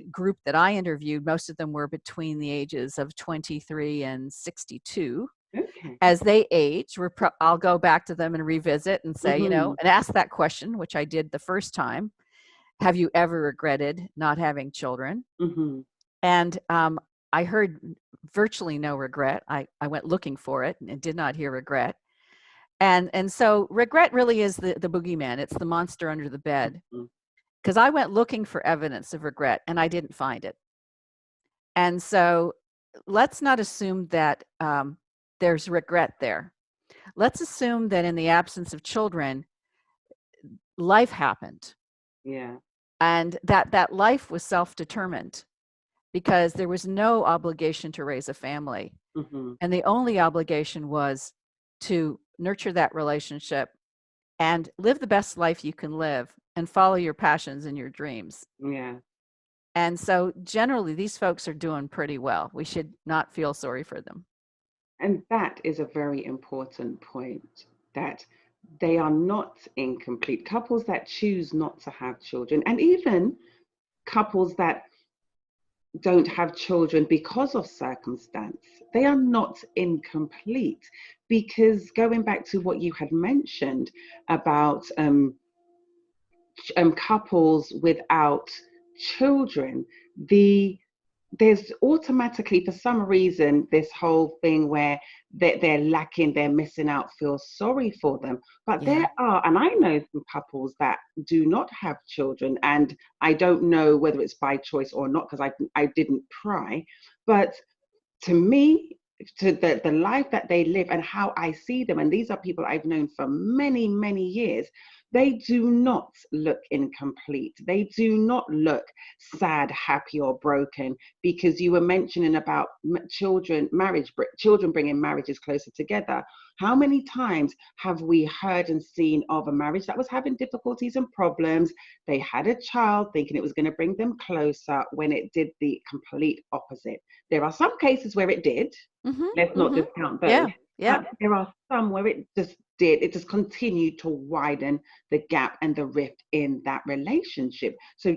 group that I interviewed, most of them were between the ages of 23 and 62. Okay. As they age, I'll go back to them and revisit and say, and ask that question, which I did the first time. Have you ever regretted not having children? Mm-hmm. And I heard virtually no regret. I went looking for it and did not hear regret. And so regret really is the boogeyman. It's the monster under the bed. Because I went looking for evidence of regret and I didn't find it. And so let's not assume that there's regret there. Let's assume that in the absence of children, life happened. Yeah. and that life was self-determined because there was no obligation to raise a family. Mm-hmm. And the only obligation was to nurture that relationship and live the best life you can live and follow your passions and your dreams. Yeah. And so generally, these folks are doing pretty well. We should not feel sorry for them. And that is a very important point, that they are not incomplete. Couples that choose not to have children, and even couples that don't have children because of circumstance, they are not incomplete. Because going back to what you had mentioned about couples without children, there's automatically, for some reason, this whole thing where they're lacking, they're missing out, feel sorry for them. But Yeah. there are, and I know some couples that do not have children, and I don't know whether it's by choice or not, because I didn't pry. But to me, to the life that they live and how I see them, and these are people I've known for many, many years, they do not look incomplete. They do not look sad, happy, or broken, because you were mentioning about children, children bringing marriages closer together. How many times have we heard and seen of a marriage that was having difficulties and problems? They had a child thinking it was going to bring them closer, when it did the complete opposite. There are some cases where it did. Mm-hmm, Let's not mm-hmm. discount those. Yeah, yeah. But there are some where it just continued to widen the gap and the rift in that relationship. So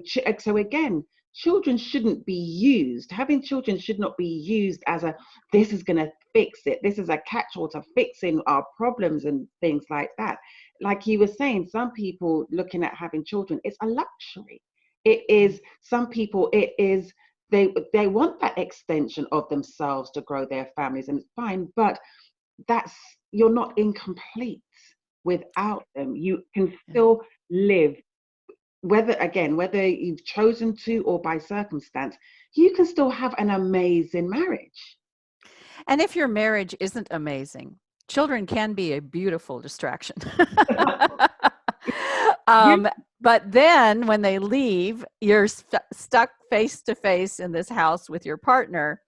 again, children shouldn't be used. Having children should not be used as this is going to fix it. This is a catch-all to fixing our problems and things like that. Like you were saying, some people looking at having children, it's a luxury. It is, some people, it is, they want that extension of themselves to grow their families, and it's fine, but you're not incomplete without them. You can still live, whether you've chosen to or by circumstance, you can still have an amazing marriage. And if your marriage isn't amazing, children can be a beautiful distraction. Yeah. But then when they leave, you're stuck face to face in this house with your partner,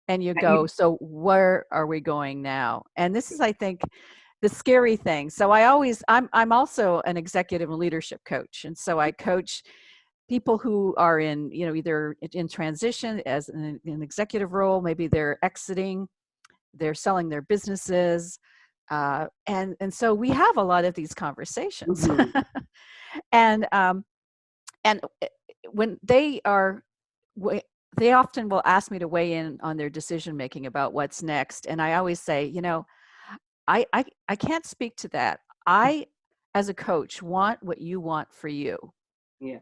and you go, so where are we going now? And this is, I think, the scary thing. So I'm also an executive and leadership coach. And so I coach people who are in, either in transition as an executive role, maybe they're exiting, they're selling their businesses. And so we have a lot of these conversations. Mm-hmm. and when they often will ask me to weigh in on their decision making about what's next. And I always say, I can't speak to that. I, as a coach, want what you want for you. Yeah.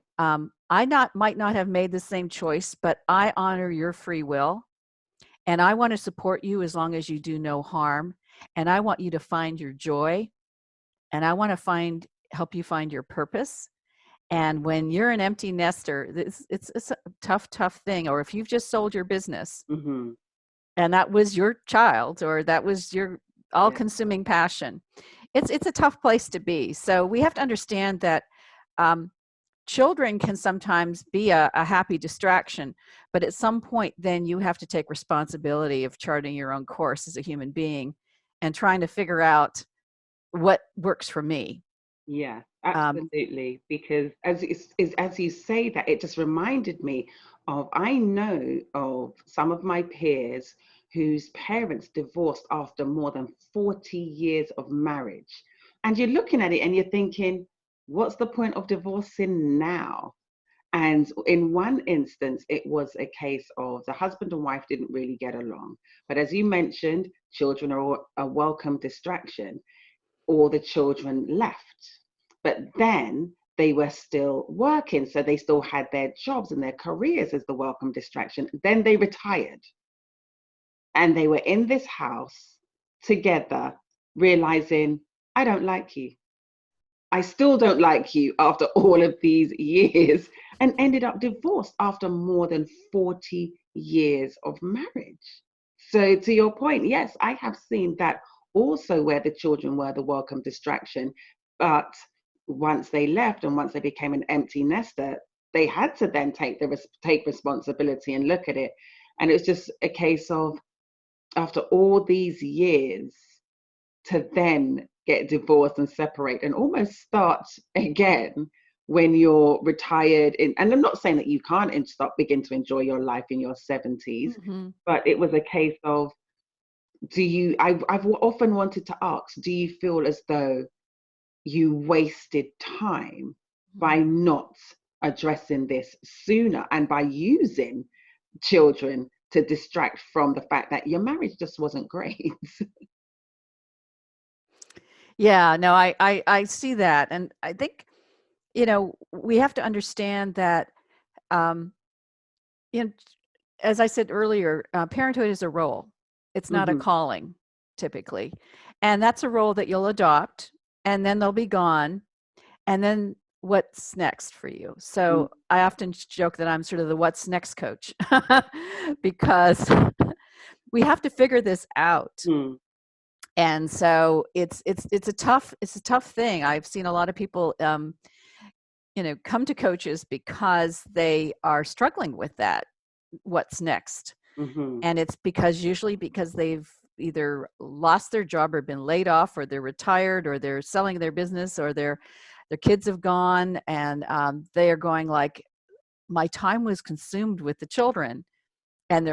Might not have made the same choice, but I honor your free will. And I want to support you as long as you do no harm. And I want you to find your joy. And I want to help you find your purpose. And when you're an empty nester, it's a tough thing. Or if you've just sold your business, Mm-hmm. and that was your child, or that was your all-consuming passion, it's a tough place to be. So we have to understand that children can sometimes be a happy distraction, but at some point then you have to take responsibility of charting your own course as a human being and trying to figure out what works for me. Yeah, absolutely. Because as you say that, it just reminded me I know of some of my peers whose parents divorced after more than 40 years of marriage. And you're looking at it and you're thinking, what's the point of divorcing now? And in one instance, it was a case of the husband and wife didn't really get along. But as you mentioned, children are a welcome distraction, or the children left. But then they were still working, so they still had their jobs and their careers as the welcome distraction. Then they retired, and they were in this house together, realizing, I don't like you. I still don't like you after all of these years, and ended up divorced after more than 40 years of marriage. So to your point, yes, I have seen that also, where the children were the welcome distraction, but once they left and once they became an empty nester, they had to then take responsibility and look at it. And it was just a case of, after all these years, to then get divorced and separate and almost start again when you're retired and I'm not saying that you can't begin to enjoy your life in your 70s, but it was a case of, I've often wanted to ask, do you feel as though you wasted time by not addressing this sooner and by using children to distract from the fact that your marriage just wasn't great? Yeah, no, I see that. And I think, we have to understand that, you know, as I said earlier, parenthood is a role. It's not a calling, typically. And that's a role that you'll adopt, and then they'll be gone. And then what's next for you? So I often joke that I'm sort of the what's next coach because we have to figure this out. And so it's a tough thing. I've seen a lot of people come to coaches because they are struggling with that. What's next? And it's usually because they've either lost their job or been laid off, or they're retired, or they're selling their business, or their kids have gone, and they are going like, my time was consumed with the children and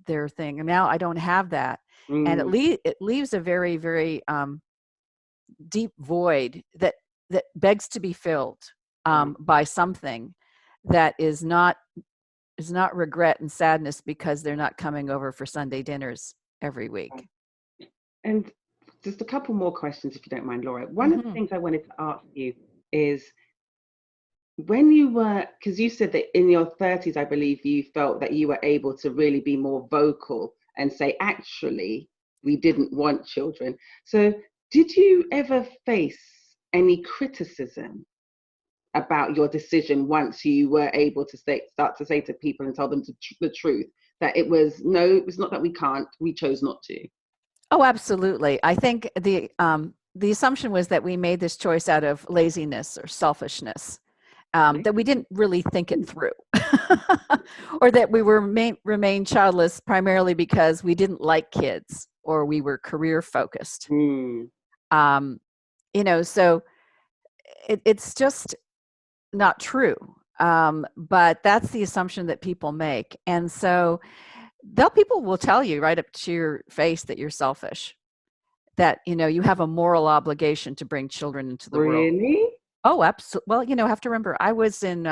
their thing, and now I don't have that. And it leaves a very, very deep void that begs to be filled by something that is not regret and sadness because they're not coming over for Sunday dinners every week. And just a couple more questions, if you don't mind, Laura. One of the things I wanted to ask you is, when you were, because you said that in your 30s, I believe you felt that you were able to really be more vocal and say, actually, we didn't want children. So did you ever face any criticism about your decision once you were able to start to say to people and tell them the truth, that it's not that we can't, we chose not to? Oh, absolutely. I think the assumption was that we made this choice out of laziness or selfishness, that we didn't really think it through, or that we remain childless primarily because we didn't like kids or we were career focused. So it's just not true. But that's the assumption that people make. And so people will tell you right up to your face that you're selfish, that, you have a moral obligation to bring children into the world. Really? Oh, absolutely. Well, have to remember, I was in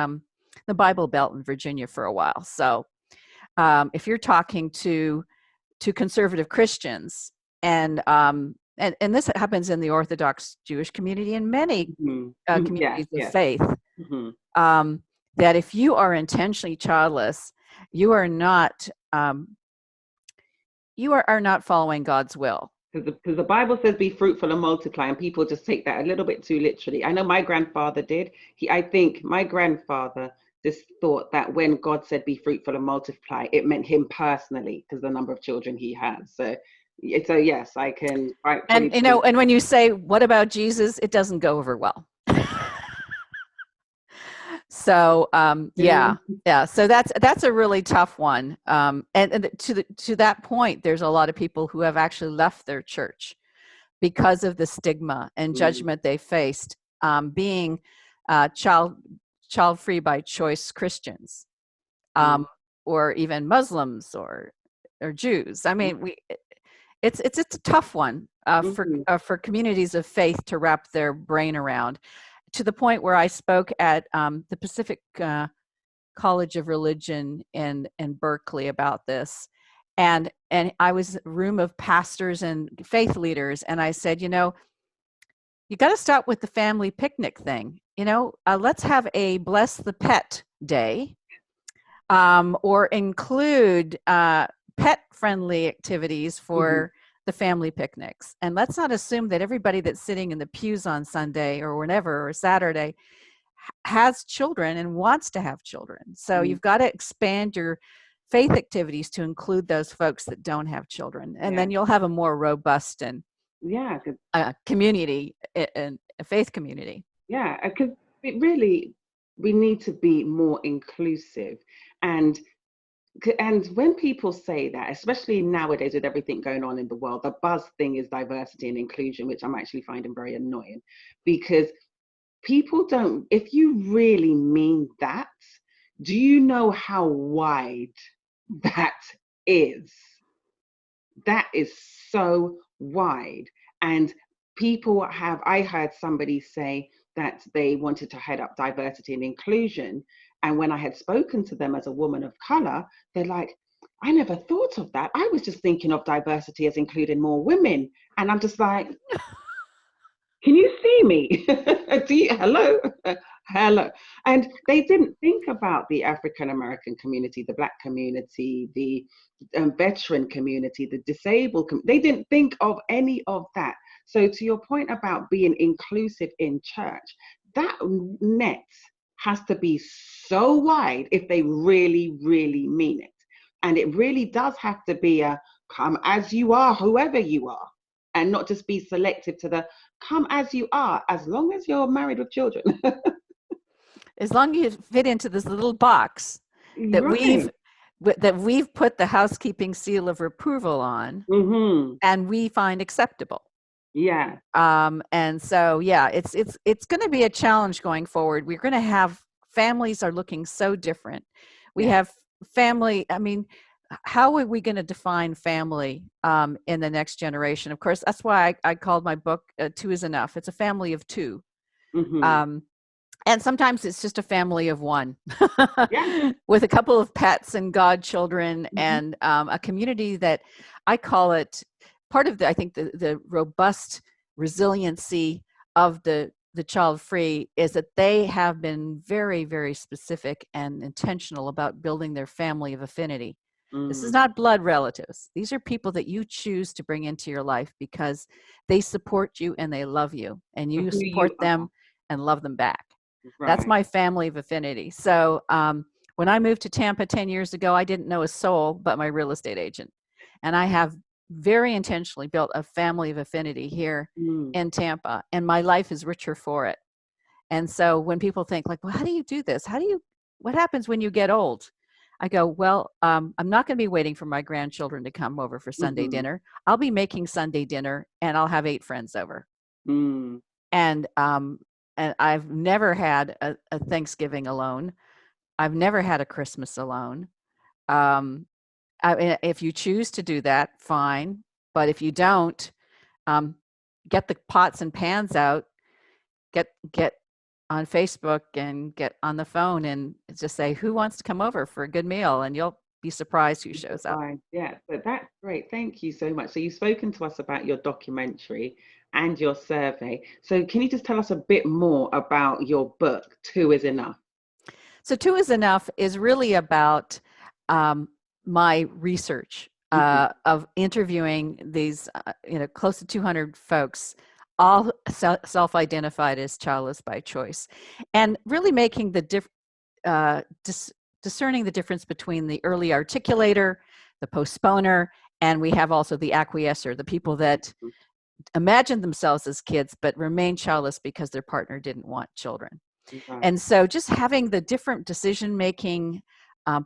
the Bible Belt in Virginia for a while. So if you're talking to conservative Christians, and this happens in the Orthodox Jewish community and many communities of faith, that if you are intentionally childless, you are not following God's will. Because the Bible says be fruitful and multiply, and people just take that a little bit too literally. I know my grandfather did. I think my grandfather just thought that when God said be fruitful and multiply, it meant him personally, because the number of children he has. So yes, I can. And and when you say, what about Jesus, it doesn't go over well. So so that's a really tough one. And to that point, there's a lot of people who have actually left their church because of the stigma and judgment they faced, being child free by choice Christians, or even Muslims or Jews. I mean, it's a tough one for communities of faith to wrap their brain around. To the point where I spoke at the Pacific College of Religion in Berkeley about this, and I was in a room of pastors and faith leaders, and I said, you got to stop with the family picnic thing. Let's have a bless the pet day, or include pet friendly activities for the family picnics. And let's not assume that everybody that's sitting in the pews on Sunday or whenever, or Saturday, has children and wants to have children. So you've got to expand your faith activities to include those folks that don't have children. And then you'll have a more robust and community, and a faith community. Yeah, because it really, we need to be more inclusive. And when people say that, especially nowadays with everything going on in the world, the buzz thing is diversity and inclusion, which I'm actually finding very annoying, because people don't, if you really mean that, do you know how wide that is? That is so wide. And I heard somebody say that they wanted to head up diversity and inclusion. And when I had spoken to them as a woman of color, they're like, I never thought of that. I was just thinking of diversity as including more women. And I'm just like, can you see me? Hello? Hello. And they didn't think about the African American community, the Black community, the veteran community, the disabled. They didn't think of any of that. So, to your point about being inclusive in church, that net has to be so wide if they really, really mean it. And it really does have to be a come as you are, whoever you are, and not just be selective to the come as you are, as long as you're married with children. As long as you fit into this little box that Right. we've put the housekeeping seal of approval on, Mm-hmm. and we find acceptable. Yeah. And so, yeah, it's going to be a challenge going forward. We're going to have families are looking so different. We Yeah. have family. I mean, how are we going to define family in the next generation? Of course, that's why I called my book Two is Enough. It's a family of two. Mm-hmm. And sometimes it's just a family of one Yeah. with a couple of pets and godchildren Mm-hmm. and a community that I call it part of I think the robust resiliency of the child free is that they have been very, very specific and intentional about building their family of affinity. This is Mm. not blood relatives. These are people that you choose to bring into your life because they support you and they love you, and For you who support you are. them and love them back. That's Right. my family of affinity. So when I moved to Tampa 10 years ago, I didn't know a soul but my real estate agent. And I have very intentionally built a family of affinity here Mm. in Tampa, and my life is richer for it. And so when people think like, well, how do you do this? What happens when you get old? I go, well, I'm not going to be waiting for my grandchildren to come over for Sunday Mm-hmm. dinner. I'll be making Sunday dinner and I'll have 8 friends over. Mm. And I've never had a Thanksgiving alone. I've never had a Christmas alone. Um, if you choose to do that, fine. But if you don't, um, get the pots and pans out, get on Facebook and get on the phone and just say, who wants to come over for a good meal? And you'll be surprised who shows up. Fine. Yeah, but that's great. Thank you so much. So you've spoken to us about your documentary and your survey. So can you just tell us a bit more about your book, Two is Enough? So Two is Enough is really about my research Mm-hmm. of interviewing these, close to 200 folks, all self-identified as childless by choice, and really making the discerning the difference between the early articulator, the postponer, and we have also the acquiescer, the people that imagine themselves as kids but remain childless because their partner didn't want children. Right. And so just having the different decision-making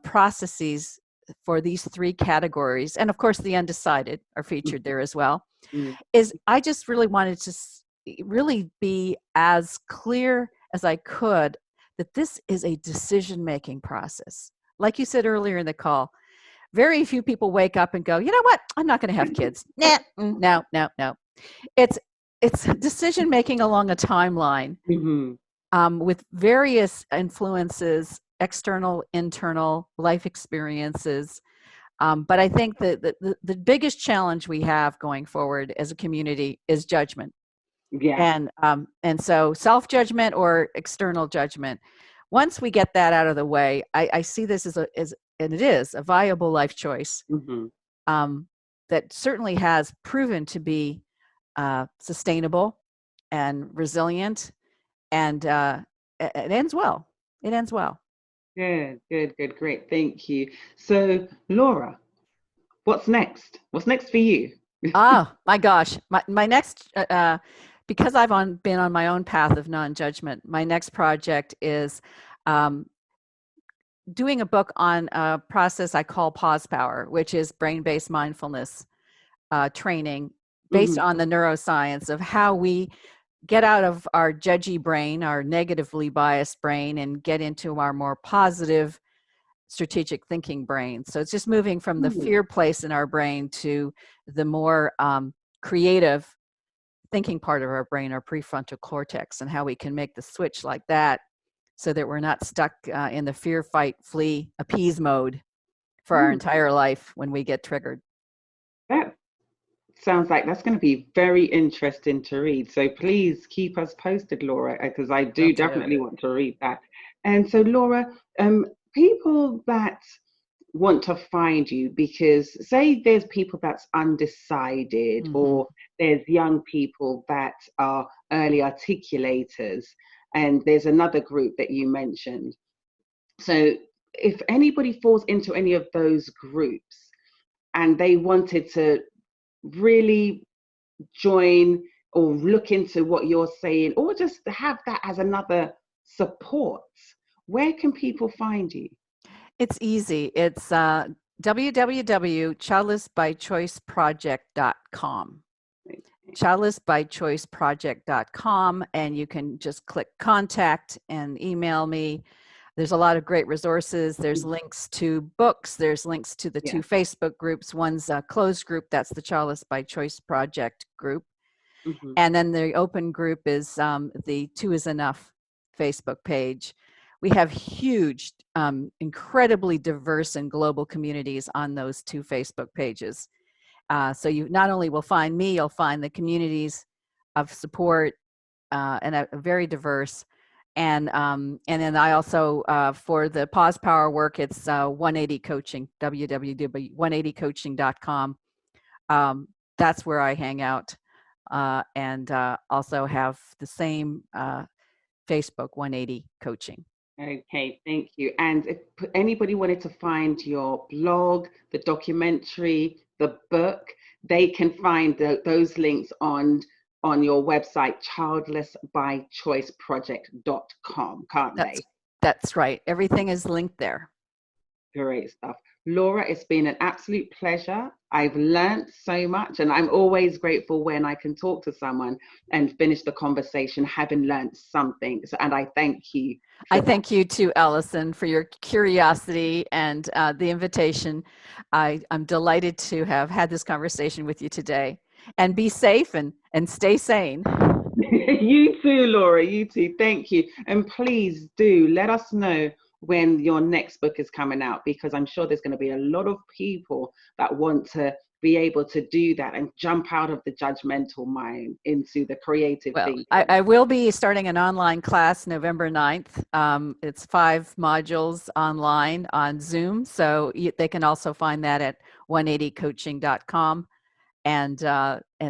processes for these 3 categories, and of course the undecided are featured there as well, Mm-hmm. is I just really wanted to really be as clear as I could that this is a decision-making process. Like you said earlier in the call, very few people wake up and go, you know what, I'm not going to have kids. Nah, no, no, no. It's decision-making along a timeline Mm-hmm. with various influences, external, internal, life experiences. But I think that the biggest challenge we have going forward as a community is judgment. Yeah. And so self-judgment or external judgment. Once we get that out of the way, I see this and it is a viable life choice Mm-hmm. that certainly has proven to be sustainable and resilient, and it ends well. It ends well. Good, good, good, great. Thank you. So, Laura, what's next? What's next for you? Oh my gosh, my next because I've been on my own path of non-judgment. My next project is doing a book on a process I call pause power, which is brain-based mindfulness training based on the neuroscience of how we get out of our judgy brain, our negatively biased brain, and get into our more positive strategic thinking brain. So it's just moving from the fear place in our brain to the more creative thinking part of our brain, our prefrontal cortex, and how we can make the switch like that so that we're not stuck in the fear, fight, flee, appease mode for our entire life when we get triggered. That sounds like that's going to be very interesting to read. So please keep us posted, Laura, because I do definitely want to read that. And so, Laura, people that want to find you, because say there's people that's undecided, or there's young people that are early articulators, and there's another group that you mentioned. So if anybody falls into any of those groups and they wanted to really join or look into what you're saying, or just have that as another support, where can people find you? It's easy. It's www.childlessbychoiceproject.com. childlessbychoiceproject.com, and you can just click contact and email me. There's a lot of great resources. There's links to books. There's links to the two Facebook groups. One's a closed group. That's the Childless by Choice Project group. And then the open group is the Two is Enough Facebook page. We have huge, incredibly diverse and global communities on those two Facebook pages. So you not only will find me, you'll find the communities of support and a very diverse. And then I also, for the pause power work, it's 180 coaching, www.180coaching.com. That's where I hang out, and also have the same Facebook 180 coaching. Okay, thank you. And if anybody wanted to find your blog, the documentary, the book, they can find those links on your website, childlessbychoiceproject.com, can't they? That's right. Everything is linked there. Great stuff. Laura, it's been an absolute pleasure. I've learned so much, and I'm always grateful when I can talk to someone and finish the conversation having learned something. So, and I thank you. I thank you too, Alison, for your curiosity and the invitation. I'm delighted to have had this conversation with you today. And be safe and stay sane. You too, Laura. You too. Thank you. And please do let us know when your next book is coming out, because I'm sure there's going to be a lot of people that want to be able to do that and jump out of the judgmental mind into the creative thinking. I will be starting an online class November 9th. It's 5 modules online on Zoom. So they can also find that at 180coaching.com. And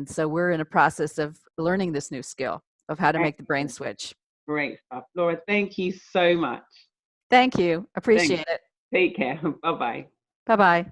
so we're in a process of learning this new skill of how to make the brain switch. Great stuff. Laura, thank you so much. Thank you. Appreciate it. Take care. Bye-bye. Bye-bye.